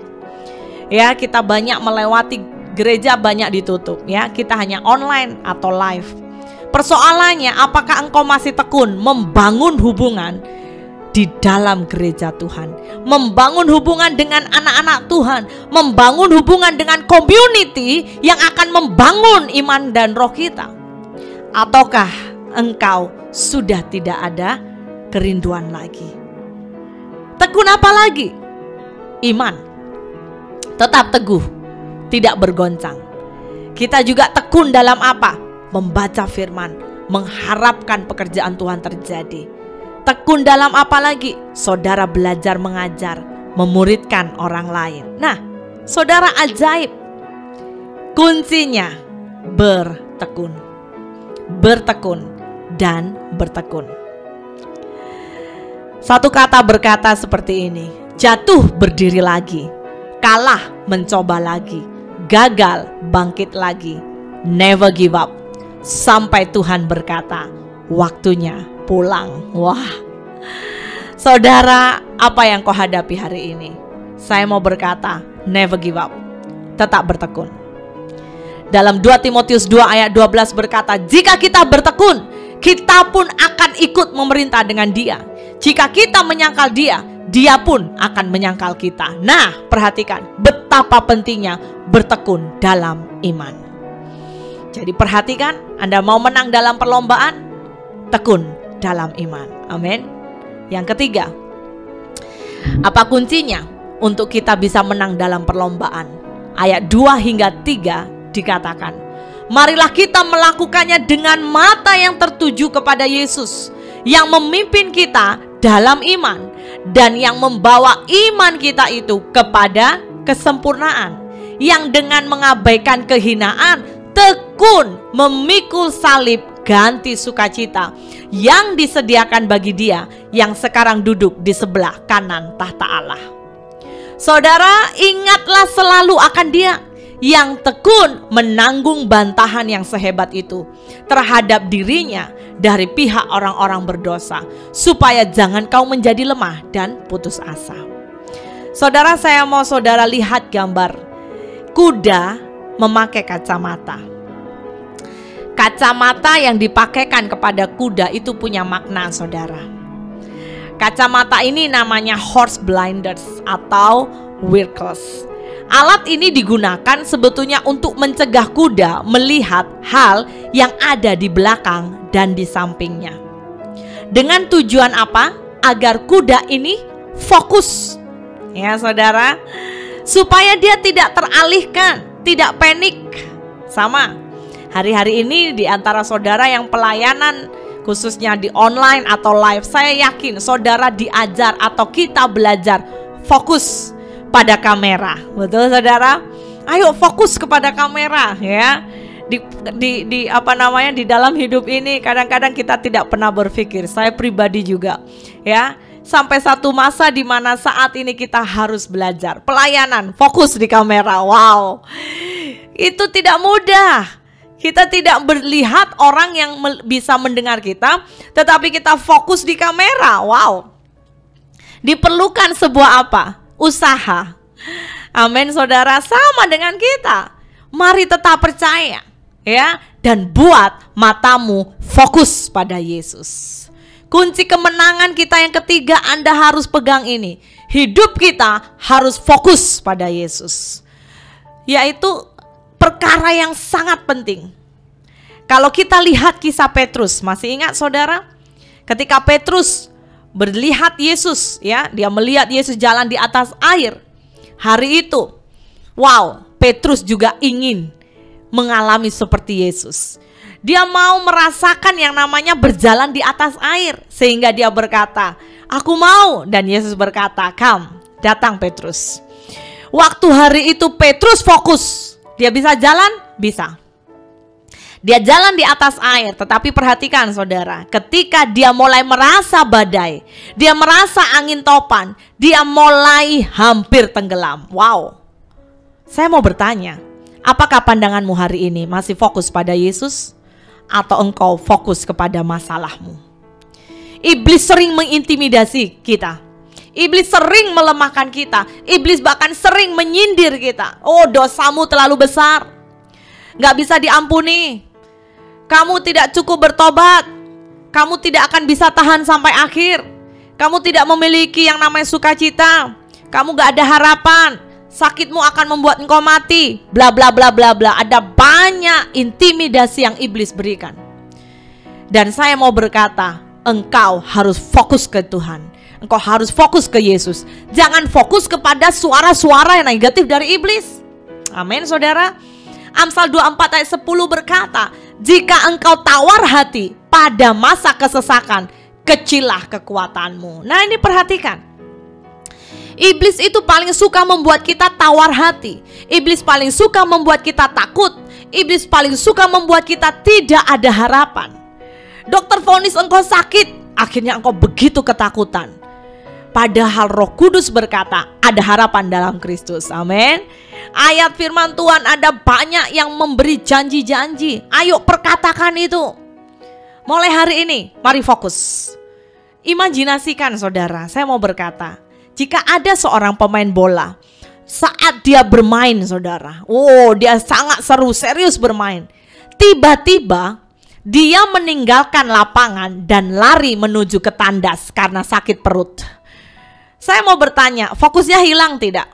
ya, kita banyak melewati gereja, banyak ditutup, ya. Kita hanya online atau live. Persoalannya, apakah engkau masih tekun membangun hubungan di dalam gereja Tuhan, membangun hubungan dengan anak-anak Tuhan, membangun hubungan dengan community yang akan membangun iman dan roh kita? Ataukah engkau sudah tidak ada kerinduan lagi? Tekun apa lagi? Iman. Tetap teguh, tidak bergoncang. Kita juga tekun dalam apa? Membaca firman, mengharapkan pekerjaan Tuhan terjadi. Tekun dalam apa lagi? Saudara belajar mengajar, memuridkan orang lain. Nah, saudara, ajaib. Kuncinya bertekun. Bertekun dan bertekun. Satu kata berkata seperti ini: jatuh berdiri lagi, kalah mencoba lagi, gagal bangkit lagi. Never give up sampai Tuhan berkata waktunya pulang. Wah, saudara, apa yang kau hadapi hari ini? Saya mau berkata, never give up, tetap bertekun. Dalam 2 Timotius 2 ayat 12 berkata, jika kita bertekun, kita pun akan ikut memerintah dengan dia. Jika kita menyangkal dia, dia pun akan menyangkal kita. Nah, perhatikan betapa pentingnya bertekun dalam iman. Jadi perhatikan, Anda mau menang dalam perlombaan, tekun dalam iman. Amin. Yang ketiga, apa kuncinya untuk kita bisa menang dalam perlombaan? Ayat 2 hingga 3 dikatakan, marilah kita melakukannya dengan mata yang tertuju kepada Yesus yang memimpin kita dalam iman, dan yang membawa iman kita itu kepada kesempurnaan, yang dengan mengabaikan kehinaan tekun memikul salib ganti sukacita yang disediakan bagi Dia yang sekarang duduk di sebelah kanan tahta Allah. Saudara, ingatlah selalu akan Dia yang tekun menanggung bantahan yang sehebat itu terhadap dirinya dari pihak orang-orang berdosa, supaya jangan kau menjadi lemah dan putus asa. Saudara, saya mau saudara lihat gambar kuda memakai kacamata. Kacamata yang dipakaikan kepada kuda itu punya makna, saudara. Kacamata ini namanya horse blinders atau Wirkles. Alat ini digunakan sebetulnya untuk mencegah kuda melihat hal yang ada di belakang dan di sampingnya. Dengan tujuan apa? Agar kuda ini fokus, ya saudara, supaya dia tidak teralihkan, tidak panik. Sama hari-hari ini di antara saudara yang pelayanan khususnya di online atau live, saya yakin saudara diajar atau kita belajar fokus pada kamera. Betul saudara? Ayo fokus kepada kamera, ya. Di dalam hidup ini kadang-kadang kita tidak pernah berpikir, saya pribadi juga, ya. Sampai satu masa di mana saat ini kita harus belajar pelayanan fokus di kamera. Wow. Itu tidak mudah. Kita tidak melihat orang yang bisa mendengar kita, tetapi kita fokus di kamera. Wow. Diperlukan sebuah apa? Usaha. Amin saudara, sama dengan kita. Mari tetap percaya, ya, dan buat matamu fokus pada Yesus. Kunci kemenangan kita yang ketiga Anda harus pegang ini. Hidup kita harus fokus pada Yesus. Yaitu perkara yang sangat penting. Kalau kita lihat kisah Petrus, masih ingat saudara? Ketika Petrus melihat Yesus, ya, dia melihat Yesus jalan di atas air. Hari itu, wow, Petrus juga ingin mengalami seperti Yesus. Dia mau merasakan yang namanya berjalan di atas air. Sehingga dia berkata, aku mau. Dan Yesus berkata, come, datang Petrus. Waktu hari itu Petrus fokus. Dia bisa jalan? Bisa. Dia jalan di atas air. Tetapi perhatikan saudara, ketika dia mulai merasa badai, dia merasa angin topan, dia mulai hampir tenggelam. Wow. Saya mau bertanya, apakah pandanganmu hari ini masih fokus pada Yesus? Atau engkau fokus kepada masalahmu? Iblis sering mengintimidasi kita. Iblis sering melemahkan kita. Iblis bahkan sering menyindir kita. Oh, dosamu terlalu besar, gak bisa diampuni. Kamu tidak cukup bertobat. Kamu tidak akan bisa tahan sampai akhir. Kamu tidak memiliki yang namanya sukacita. Kamu gak ada harapan. Sakitmu akan membuat engkau mati. Bla bla bla bla bla. Ada banyak intimidasi yang iblis berikan. Dan saya mau berkata, engkau harus fokus ke Tuhan. Engkau harus fokus ke Yesus. Jangan fokus kepada suara-suara yang negatif dari iblis. Amin saudara. Amsal 24 ayat 10 berkata, jika engkau tawar hati pada masa kesesakan, kecillah kekuatanmu. Nah ini perhatikan. Iblis itu paling suka membuat kita tawar hati. Iblis paling suka membuat kita takut. Iblis paling suka membuat kita tidak ada harapan. Dokter vonis engkau sakit, akhirnya engkau begitu ketakutan. Padahal Roh Kudus berkata, ada harapan dalam Kristus. Amin. Ayat firman Tuhan ada banyak yang memberi janji-janji. Ayo perkatakan itu. Mulai hari ini, mari fokus. Imajinasikan saudara, saya mau berkata, jika ada seorang pemain bola, saat dia bermain saudara, oh dia sangat seru, serius bermain. Tiba-tiba dia meninggalkan lapangan dan lari menuju ke tandas karena sakit perut. Saya mau bertanya, fokusnya hilang tidak?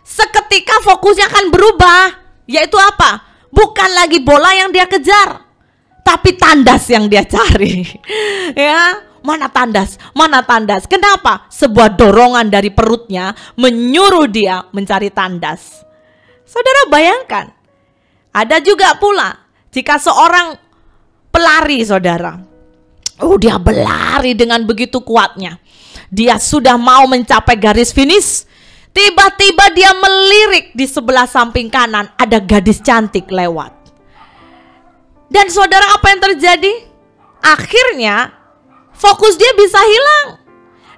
Seketika fokusnya akan berubah. Yaitu apa? Bukan lagi bola yang dia kejar, tapi tandas yang dia cari. Ya. Mana tandas? Mana tandas? Kenapa? Sebuah dorongan dari perutnya menyuruh dia mencari tandas. Saudara bayangkan, ada juga pula jika seorang pelari saudara, Dia berlari dengan begitu kuatnya. Dia sudah mau mencapai garis finish. Tiba-tiba dia melirik di sebelah samping kanan, ada gadis cantik lewat. Dan saudara, apa yang terjadi? Akhirnya fokus dia bisa hilang.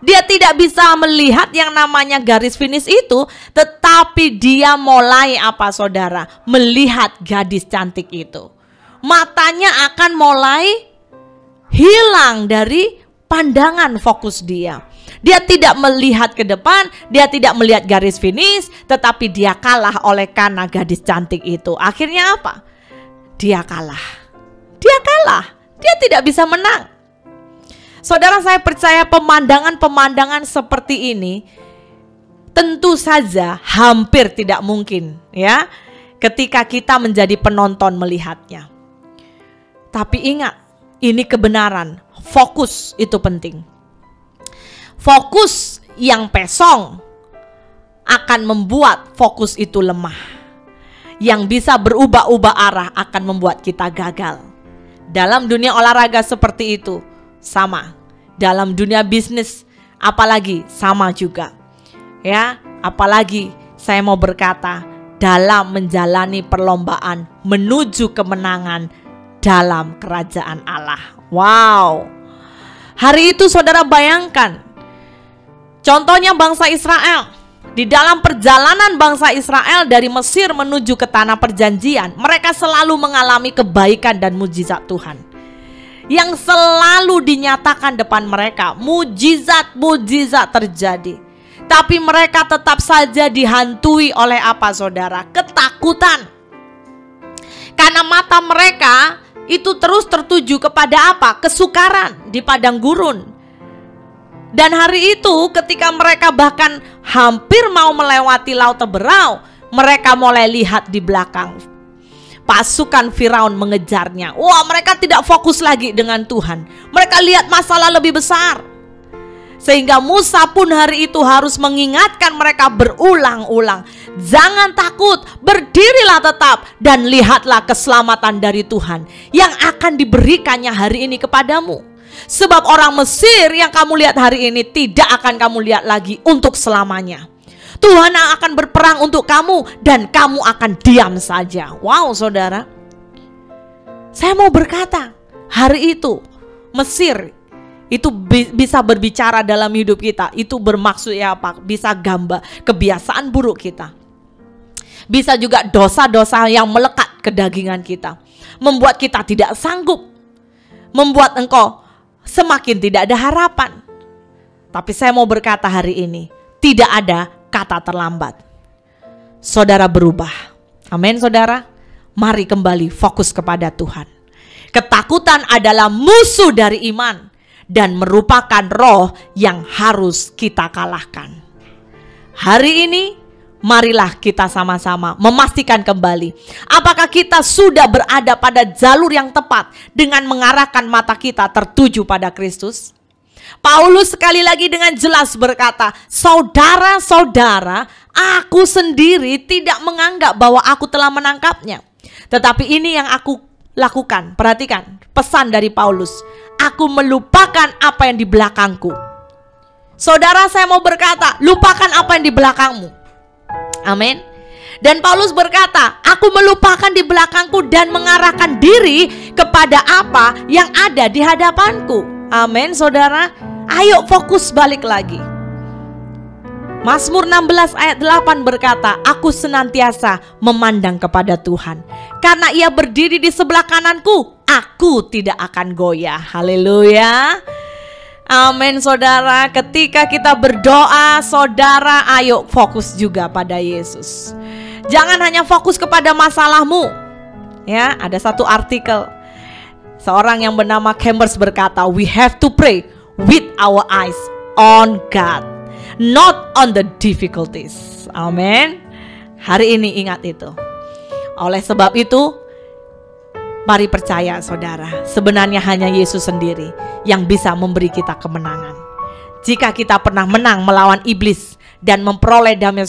Dia tidak bisa melihat yang namanya garis finish itu, tetapi dia mulai apa saudara? Melihat gadis cantik itu. Matanya akan mulai hilang dari pandangan fokus dia. Dia tidak melihat ke depan, dia tidak melihat garis finish, tetapi dia kalah oleh karena gadis cantik itu. Akhirnya apa? Dia kalah. Dia kalah. Dia tidak bisa menang. Saudara, saya percaya pemandangan-pemandangan seperti ini tentu saja hampir tidak mungkin ya ketika kita menjadi penonton melihatnya. Tapi ingat, ini kebenaran. Fokus itu penting. Fokus yang pesong akan membuat fokus itu lemah. Yang bisa berubah-ubah arah akan membuat kita gagal. Dalam dunia olahraga seperti itu sama. Dalam dunia bisnis apalagi sama juga. Ya, apalagi saya mau berkata, dalam menjalani perlombaan menuju kemenangan dalam kerajaan Allah. Wow. Hari itu saudara bayangkan, contohnya bangsa Israel. Di dalam perjalanan bangsa Israel dari Mesir menuju ke tanah perjanjian, mereka selalu mengalami kebaikan dan mujizat Tuhan yang selalu dinyatakan depan mereka. Mujizat-mujizat terjadi. Tapi mereka tetap saja dihantui oleh apa saudara? Ketakutan. Karena mata mereka itu terus tertuju kepada apa? Kesukaran di padang gurun. Dan hari itu ketika mereka bahkan hampir mau melewati laut Teberau, mereka mulai lihat di belakang. Pasukan Firaun mengejarnya. Wah, mereka tidak fokus lagi dengan Tuhan. Mereka lihat masalah lebih besar. Sehingga Musa pun hari itu harus mengingatkan mereka berulang-ulang. Jangan takut, berdirilah tetap dan lihatlah keselamatan dari Tuhan yang akan diberikannya hari ini kepadamu. Sebab orang Mesir yang kamu lihat hari ini tidak akan kamu lihat lagi untuk selamanya. Tuhan akan berperang untuk kamu dan kamu akan diam saja. Wow saudara, saya mau berkata, hari itu Mesir itu bisa berbicara dalam hidup kita. Itu bermaksud ya apa? Bisa gambar kebiasaan buruk kita. Bisa juga dosa-dosa yang melekat ke dagingan kita, membuat kita tidak sanggup, membuat engkau semakin tidak ada harapan. Tapi saya mau berkata hari ini, tidak ada kata terlambat. Saudara berubah. Amin saudara. Mari kembali fokus kepada Tuhan. Ketakutan adalah musuh dari iman dan merupakan roh yang harus kita kalahkan. Hari ini marilah kita sama-sama memastikan kembali apakah kita sudah berada pada jalur yang tepat dengan mengarahkan mata kita tertuju pada Kristus. Paulus sekali lagi dengan jelas berkata, saudara-saudara, aku sendiri tidak menganggap bahwa aku telah menangkapnya. Tetapi ini yang aku lakukan. Perhatikan pesan dari Paulus. Aku melupakan apa yang di belakangku. Saudara, saya mau berkata, lupakan apa yang di belakangmu. Amin. Dan Paulus berkata, aku melupakan di belakangku dan mengarahkan diri kepada apa yang ada di hadapanku. Amin saudara. Ayo fokus balik lagi. Mazmur 16 ayat 8 berkata, aku senantiasa memandang kepada Tuhan. Karena ia berdiri di sebelah kananku, aku tidak akan goyah. Haleluya. Amin saudara. Ketika kita berdoa, saudara, ayo fokus juga pada Yesus. Jangan hanya fokus kepada masalahmu. Ya, ada satu artikel. Seorang yang bernama Chambers berkata, we have to pray with our eyes on God, not on the difficulties. Amin. Hari ini ingat itu. Oleh sebab itu, mari percaya saudara, sebenarnya hanya Yesus sendiri yang bisa memberi kita kemenangan. Jika kita pernah menang melawan iblis dan memperoleh damai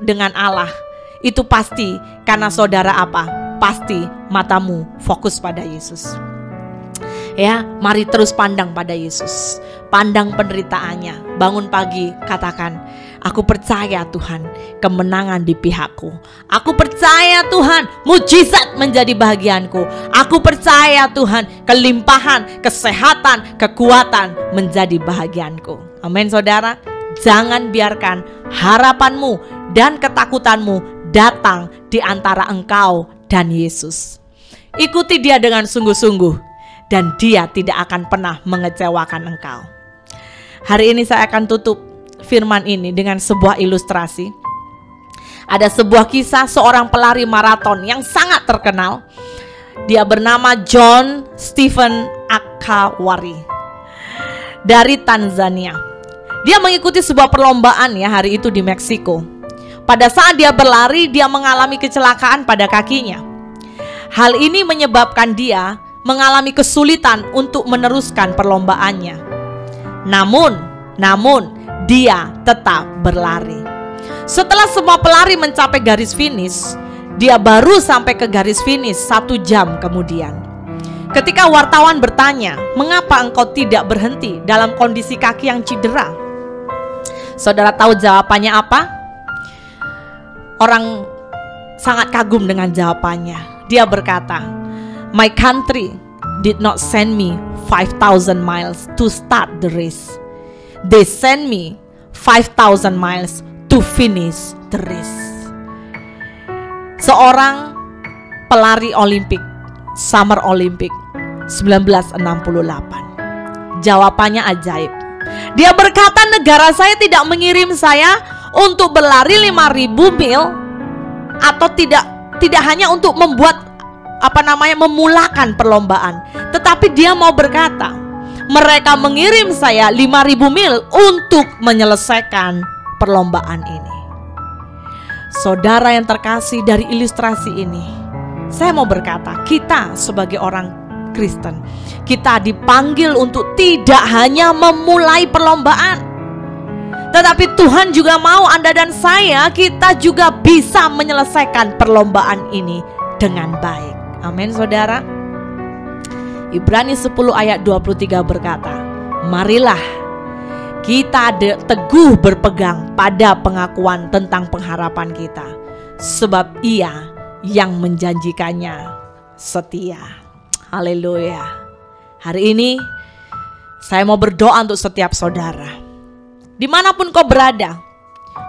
dengan Allah, itu pasti karena saudara apa? Pasti matamu fokus pada Yesus. Ya, mari terus pandang pada Yesus. Pandang penderitaannya. Bangun pagi, katakan, aku percaya Tuhan, kemenangan di pihakku. Aku percaya Tuhan, mujizat menjadi bahagianku. Aku percaya Tuhan, kelimpahan, kesehatan, kekuatan menjadi bahagianku. Amin saudara. Jangan biarkan harapanmu dan ketakutanmu datang di antara engkau dan Yesus. Ikuti dia dengan sungguh-sungguh, dan dia tidak akan pernah mengecewakan engkau. Hari ini saya akan tutup firman ini dengan sebuah ilustrasi. Ada sebuah kisah seorang pelari maraton yang sangat terkenal. Dia bernama John Stephen Akawari dari Tanzania. Dia mengikuti sebuah perlombaan ya hari itu di Meksiko. Pada saat dia berlari, dia mengalami kecelakaan pada kakinya. Hal ini menyebabkan dia mengalami kesulitan untuk meneruskan perlombaannya. Namun dia tetap berlari. Setelah semua pelari mencapai garis finish, dia baru sampai ke garis finish 1 jam kemudian. Ketika wartawan bertanya, mengapa engkau tidak berhenti dalam kondisi kaki yang cedera? Saudara tahu jawabannya apa? Orang sangat kagum dengan jawabannya. Dia berkata, "My country did not send me 5,000 miles to start the race. They sent me 5,000 miles to finish the race." Seorang pelari Olimpik, Summer Olympic 1968. Jawabannya ajaib. Dia berkata, negara saya tidak mengirim saya untuk berlari 5.000 mil, atau tidak hanya untuk memulakan perlombaan, tetapi dia mau berkata, mereka mengirim saya 5.000 mil untuk menyelesaikan perlombaan ini. Saudara yang terkasih, dari ilustrasi ini saya mau berkata, kita sebagai orang Kristen, kita dipanggil untuk tidak hanya memulai perlombaan, tetapi Tuhan juga mau Anda dan saya, kita juga bisa menyelesaikan perlombaan ini dengan baik. Amin saudara. Ibrani 10 ayat 23 berkata, marilah kita teguh berpegang pada pengakuan tentang pengharapan kita, sebab Ia yang menjanjikannya setia. Haleluya. Hari ini saya mau berdoa untuk setiap saudara, dimanapun kau berada.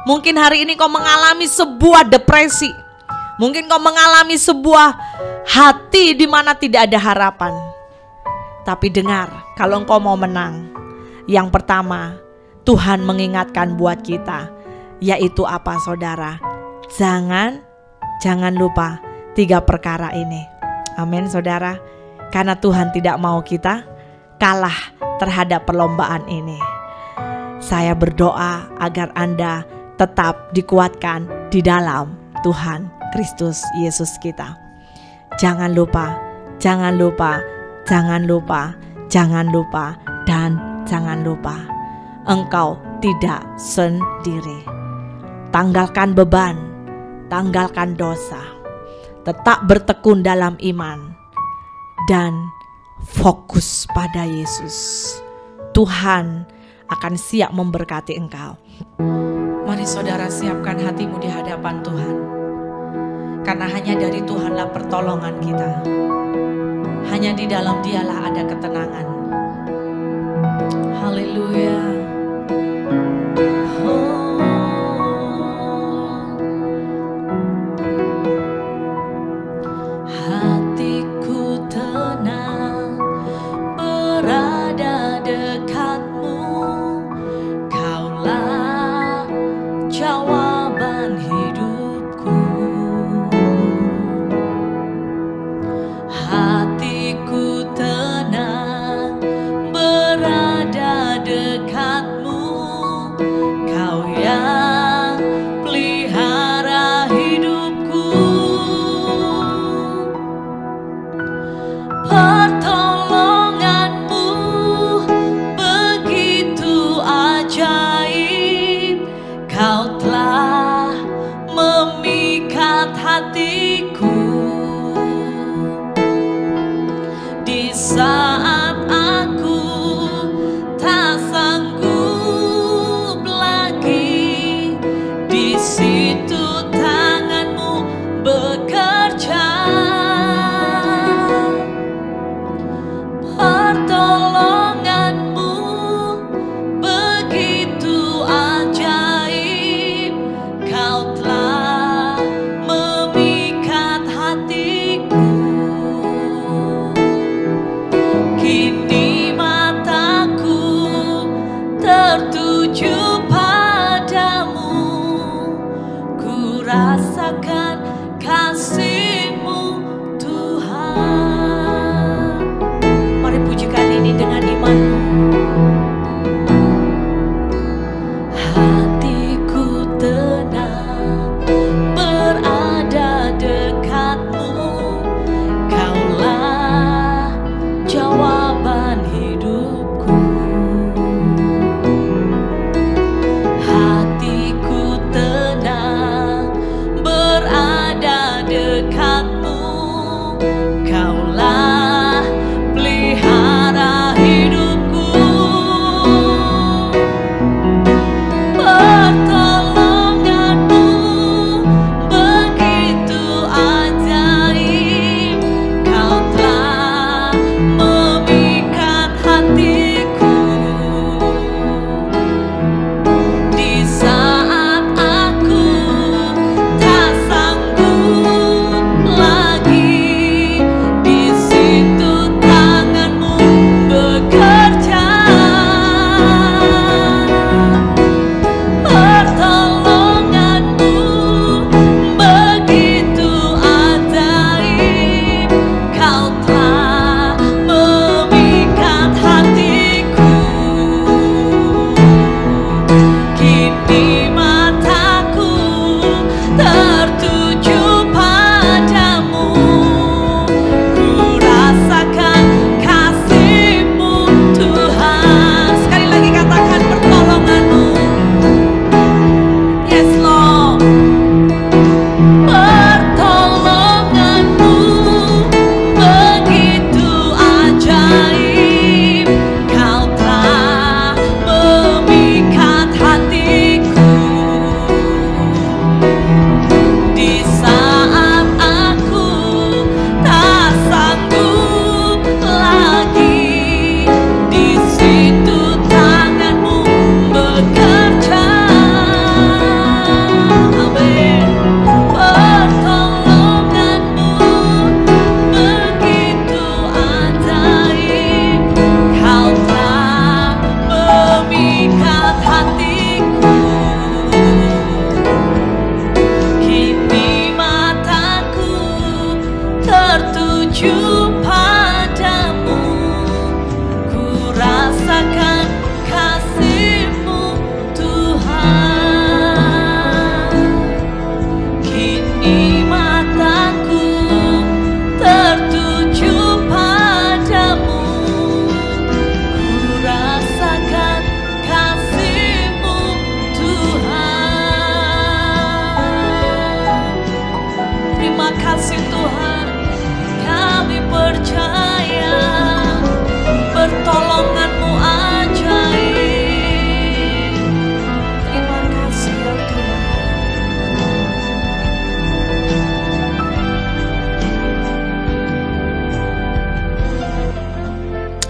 Mungkin hari ini kau mengalami sebuah depresi, mungkin kau mengalami sebuah hati di mana tidak ada harapan. Tapi dengar, kalau engkau mau menang, yang pertama Tuhan mengingatkan buat kita, yaitu apa saudara? Jangan lupa 3 perkara ini. Amin saudara. Karena Tuhan tidak mau kita kalah terhadap perlombaan ini. Saya berdoa agar Anda tetap dikuatkan di dalam Tuhan Kristus Yesus kita. Jangan lupa, dan jangan lupa, engkau tidak sendiri. Tanggalkan beban, tanggalkan dosa, tetap bertekun dalam iman, dan fokus pada Yesus. Tuhan akan siap memberkati engkau. Mari saudara siapkan hatimu di hadapan Tuhan, karena hanya dari Tuhanlah pertolongan kita. Hanya di dalam Dialah ada ketenangan. Haleluya. Hatiku tenang berada dekat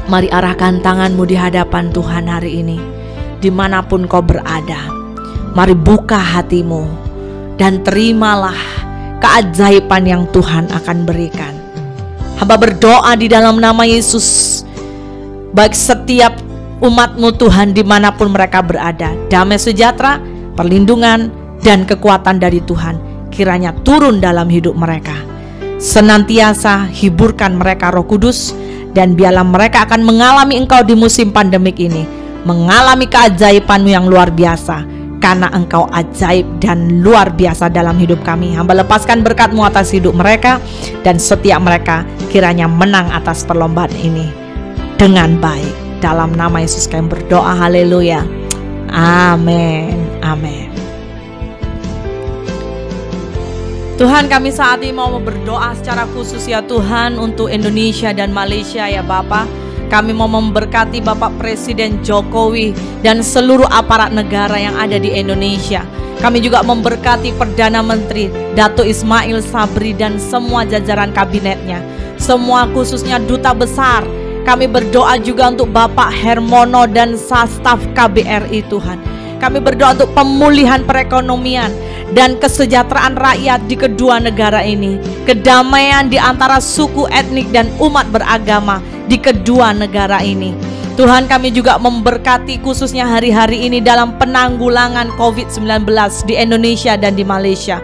Mari arahkan tanganmu di hadapan Tuhan hari ini, dimanapun kau berada. Mari buka hatimu dan terimalah keajaiban yang Tuhan akan berikan. Hamba berdoa di dalam nama Yesus, baik setiap umat-Mu Tuhan dimanapun mereka berada, damai sejahtera, perlindungan, dan kekuatan dari Tuhan kiranya turun dalam hidup mereka. Senantiasa hiburkan mereka Roh Kudus, dan biarlah mereka akan mengalami Engkau di musim pandemik ini, mengalami keajaiban-Mu yang luar biasa, karena Engkau ajaib dan luar biasa dalam hidup kami. Hamba lepaskan berkat-Mu atas hidup mereka, dan setiap mereka kiranya menang atas perlombaan ini dengan baik. Dalam nama Yesus kami berdoa, haleluya, amin, amin. Tuhan, kami saat ini mau berdoa secara khusus ya Tuhan untuk Indonesia dan Malaysia ya Bapa. Kami mau memberkati Bapak Presiden Jokowi dan seluruh aparat negara yang ada di Indonesia. Kami juga memberkati Perdana Menteri Datuk Ismail Sabri dan semua jajaran kabinetnya, semua khususnya duta besar. Kami berdoa juga untuk Bapak Hermono dan staf KBRI Tuhan. Kami berdoa untuk pemulihan perekonomian dan kesejahteraan rakyat di kedua negara ini, kedamaian di antara suku, etnik, dan umat beragama di kedua negara ini. Tuhan, kami juga memberkati khususnya hari-hari ini dalam penanggulangan COVID-19 di Indonesia dan di Malaysia.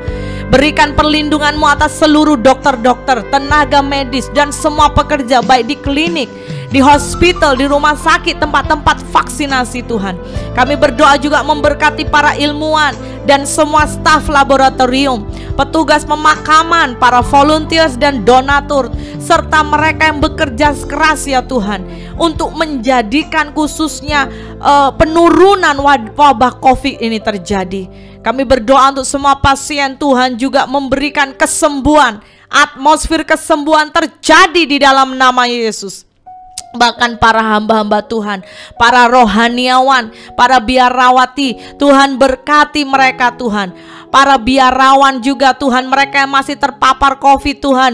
Berikan perlindungan-Mu atas seluruh dokter-dokter, tenaga medis, dan semua pekerja baik di klinik, di hospital, di rumah sakit, tempat-tempat vaksinasi Tuhan. Kami berdoa juga memberkati para ilmuwan dan semua staf laboratorium, petugas pemakaman, para volunteers dan donatur, serta mereka yang bekerja keras ya Tuhan, untuk menjadikan khususnya penurunan wabah COVID ini terjadi. Kami berdoa untuk semua pasien, Tuhan juga memberikan kesembuhan, atmosfer kesembuhan terjadi di dalam nama Yesus. Bahkan para hamba-hamba Tuhan, para rohaniawan, para biarawati, Tuhan berkati mereka Tuhan. Para biarawan juga Tuhan, mereka yang masih terpapar COVID Tuhan,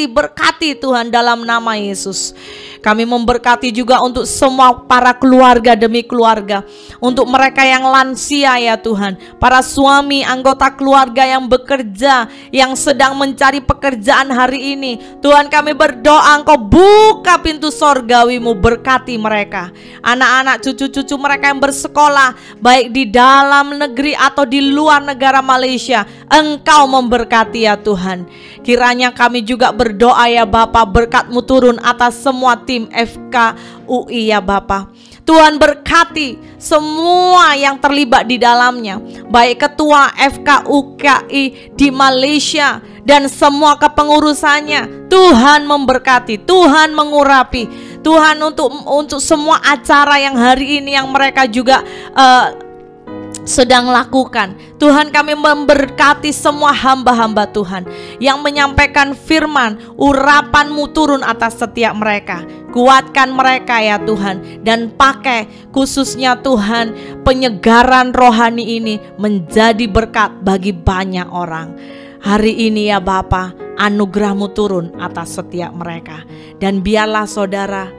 berkati Tuhan dalam nama Yesus. Kami memberkati juga untuk semua para keluarga demi keluarga, untuk mereka yang lansia ya Tuhan, para suami, anggota keluarga yang bekerja, yang sedang mencari pekerjaan hari ini. Tuhan, kami berdoa Engkau buka pintu sorgawi-Mu, berkati mereka. Anak-anak, cucu-cucu mereka yang bersekolah, baik di dalam negeri atau di luar negara Malaysia, Engkau memberkati ya Tuhan. Kiranya kami juga berdoa ya Bapa, berkat-Mu turun atas semua tim FKUI ya Bapa. Tuhan berkati semua yang terlibat di dalamnya, baik ketua FKUKI di Malaysia dan semua kepengurusannya. Tuhan memberkati, Tuhan mengurapi, Tuhan untuk semua acara yang hari ini yang mereka juga sedang lakukan. Tuhan, kami memberkati semua hamba-hamba Tuhan yang menyampaikan firman, urapan-Mu turun atas setiap mereka. Kuatkan mereka ya Tuhan, dan pakai khususnya Tuhan penyegaran rohani ini menjadi berkat bagi banyak orang. Hari ini ya Bapa, anugerah-Mu turun atas setiap mereka. Dan biarlah saudara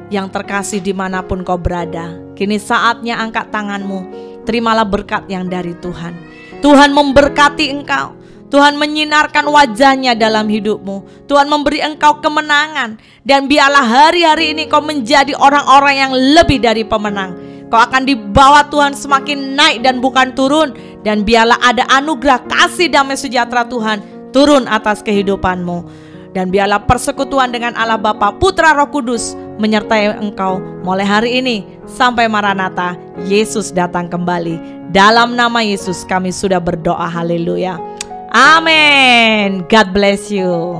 yang terkasih dimanapun kau berada, kini saatnya angkat tanganmu. Terimalah berkat yang dari Tuhan. Tuhan memberkati engkau. Tuhan menyinarkan wajahnya dalam hidupmu. Tuhan memberi engkau kemenangan. Dan biarlah hari-hari ini kau menjadi orang-orang yang lebih dari pemenang. Kau akan dibawa Tuhan semakin naik dan bukan turun. Dan biarlah ada anugerah kasih damai sejahtera Tuhan turun atas kehidupanmu. Dan biarlah persekutuan dengan Allah Bapa, Putra, Roh Kudus menyertai engkau mulai hari ini sampai Maranatha, Yesus datang kembali. Dalam nama Yesus kami sudah berdoa, haleluya, amin. God bless you.